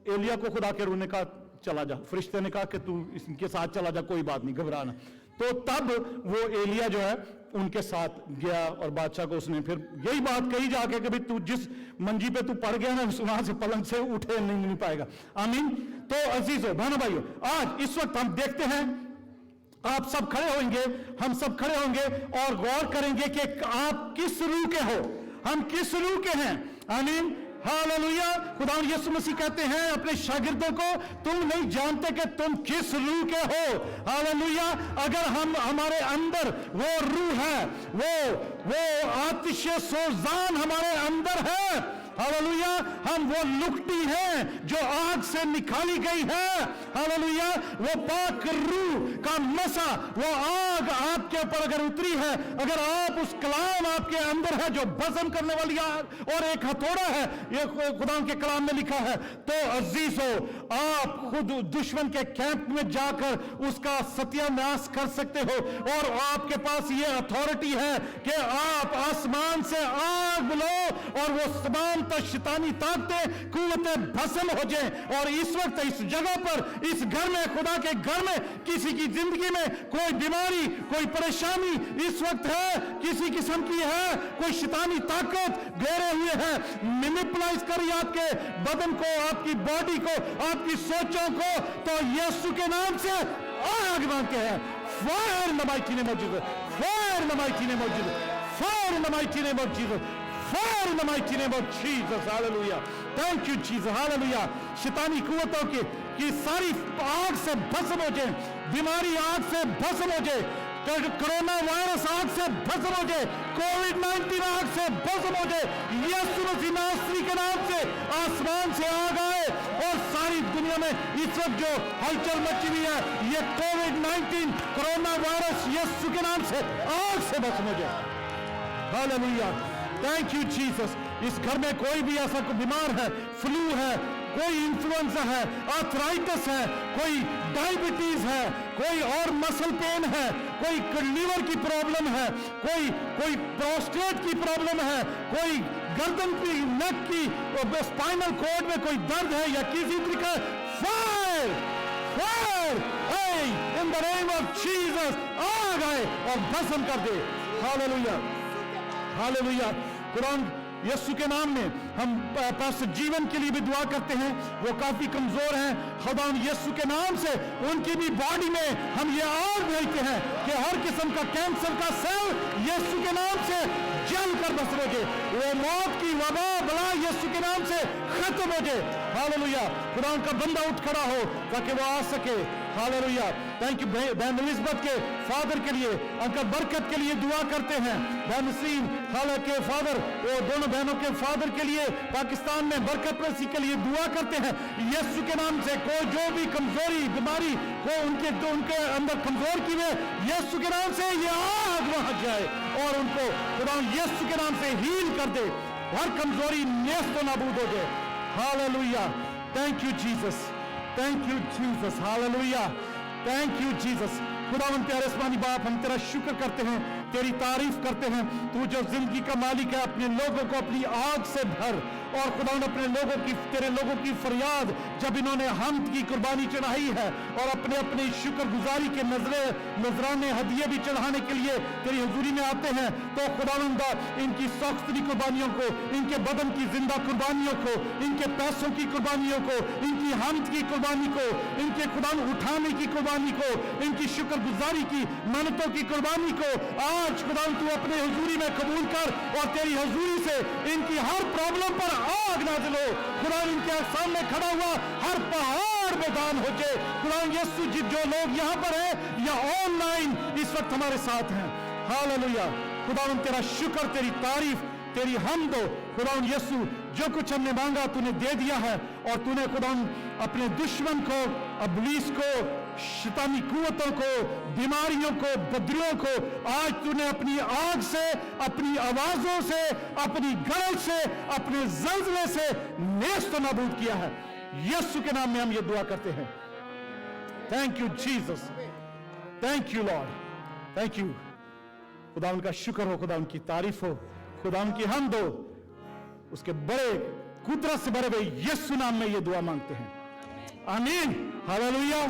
एलिया को खुदा के रूह ने कहा चला जा। फरिश्ते ने कहा कि तू इनके साथ चला जा, कोई बात नहीं, घबराना। तो तब वो एलिया जो है उनके साथ गया और बादशाह को उसने फिर यही बात कही जाके कि भाई तू जिस मंजी पे तू पड़ गया ना, वहां से पलंग से उठे नहीं पाएगा। आमीन। तो अजीजों, बहनों भाइयों, आज इस वक्त हम देखते हैं आप सब खड़े होंगे, हम सब खड़े होंगे और गौर करेंगे कि आप किस रूह के हो, हम किस रूह के हैं। आमीन, हालेलुया। खुदा यीशु मसीह कहते हैं अपने शागिर्दों को, तुम नहीं जानते कि तुम किस रूह के हो। हालेलुया। अगर हमारे अंदर वो रूह है, वो आतिश सोजान हमारे अंदर है, हालेलुया, हम वो लुकटी हैं जो आग से निकाली गई है। हालेलुया। वो पाक रूह का मसा, वो आग आपके ऊपर अगर उतरी है, अगर आप उस कलाम आपके अंदर है जो भस्म करने वाली आग और एक हथौड़ा है, ये खुदा के कलाम में लिखा है, तो अजीजो आप खुद दुश्मन के कैंप में जाकर उसका सत्यानाश कर सकते हो। और आपके पास ये अथॉरिटी है कि आप आसमान से आग लो और वो तमाम शैतानी ताकतें, कुव्वतें भस्म हो जाएं। और इस वक्त इस जगह पर, इस घर में, खुदा के घर में किसी की जिंदगी में कोई बीमारी, कोई परेशानी इस वक्त है, किसी किस्म की है, कोई शैतानी ताकत घेरे हुए है, मैनिपुलाइज करी आपके बदन को, आपकी बॉडी को, आपकी सोचों को, तो यीशु के नाम से आग मांगते हैं, fire in the mighty name of Jesus, fire in the mighty name of Jesus, fire in the mighty name of Jesus, fire in the mighty name of Jesus. Hallelujah, thank you Jesus. Hallelujah. शैतानी कुव्वतों की सारी आग से भस्म हो जाए, बीमारी आग से भस्म हो जाए, कोरोना वायरस आग से भस्म हो जाए, कोविड-19 आग से भस्म हो जाए, यीशु मसीह नासरी के नाम से आसमान से आग आए और सारी दुनिया में इस वक्त जो हलचल मची हुई है, ये कोविड-19 कोरोना वायरस यीशु के नाम से आग से भस्म हो जाए। Hallelujah, thank you Jesus. इस घर में कोई भी ऐसा बीमार है, फ्लू है, कोई इन्फ्लुएंजा है, आर्थराइटिस है, कोई डायबिटीज है, कोई और मसल पेन है, कोई लीवर की प्रॉब्लम है, कोई प्रोस्टेट की प्रॉब्लम है, कोई गर्दन की, नेक की, स्पाइनल कॉर्ड में कोई दर्द है या किसी तरीके, fire fire in the name of Jesus, आ गए और भस्म कर दे। हालेलुया, हालेलुया। कुरान यीशु के नाम में हम पास्टर जीवन के लिए भी दुआ करते हैं, वो काफी कमजोर हैं। खुदा यीशु के नाम से उनकी भी बॉडी में हम ये आग भेजते हैं कि हर किस्म का कैंसर का सेल यीशु के नाम से जल कर बस हो जाए, वो मौत की वबा बला यीशु के नाम से खत्म हो जाए। हालेलुया। खुदा का बंदा उठ खड़ा हो ताकि वो आ सके। हालेलुया। Thank you. बहन एलिजबेथ के फादर के लिए, अंकल बरकत के लिए दुआ करते हैं। बहन नसीम खाला के फादर, वो दोनों बहनों के फादर के लिए पाकिस्तान में बरकत रसी के लिए दुआ करते हैं। यीशु के नाम से कोई जो भी कमजोरी, बीमारी को उनके अंदर कमजोर की वे, यीशु के नाम से ये आग वहां जाए और उनको खुदा यीशु के नाम से हील कर दे, हर कमजोरी नेस्त नाबूद हो जाए। Hallelujah, thank you Jesus, thank you Jesus. Hallelujah, thank you Jesus. खुदावंद प्यारे आसमानी बाप, हम तेरा शुक्र करते हैं, तेरी तारीफ करते हैं। तू जो जिंदगी का मालिक है, अपने लोगों को अपनी आग से भर। और खुदावंद अपने लोगों की, तेरे लोगों की फरियाद जब इन्होंने हम्द की कुर्बानी चढ़ाई है और अपने अपने शुक्रगुजारी के नजराने हदिये भी चढ़ाने के लिए तेरी हुजूरी में आते हैं, तो खुदावंद इनकी सख्तरी कुर्बानियों को, इनके बदन की जिंदा कुर्बानियों को, इनके पैसों की कुर्बानियों को, इनकी हम्द की कुर्बानी को, इनके खुदा उठाने की कुर्बानी को, इनकी शुक्रगुजारी की मन्नतों की कुर्बानी को आज खुदा तू अपने हुजूरी में कबूल कर और तेरी हुजूरी से इनकी हर प्रॉब्लम पर आग नाज़िल हो। खुदा इनके सामने खड़ा हुआ हर पहाड़ में दान हो जाए। खुदा यीशु जी, जो लोग यहाँ पर हैं या ऑनलाइन इस वक्त हमारे साथ हैं, हालेलुया। खुदा तेरा शुक्र, तेरी तारीफ, तेरी हम्द हो। खुदा यीशु, जो कुछ हमने मांगा तूने दे दिया है और तूने खुदा अपने दुश्मन को, इब्लीस को, शैतानी कुव्वतों को, बीमारियों को, बदरियों को आज तूने अपनी आग से, अपनी आवाजों से, अपनी गरज से, अपने जल्जले से नेस्त नाबूद किया है। यीशु के नाम में हम ये दुआ करते हैं। Thank you Jesus, thank you Lord, thank you. खुदा उनका शुक्र हो, खुदा उनकी तारीफ हो, खुदा उनकी हम्द हो। उसके बड़े कुदरत से भरे हुए यीशु नाम में ये दुआ मांगते हैं, आमीन। हालेलुया।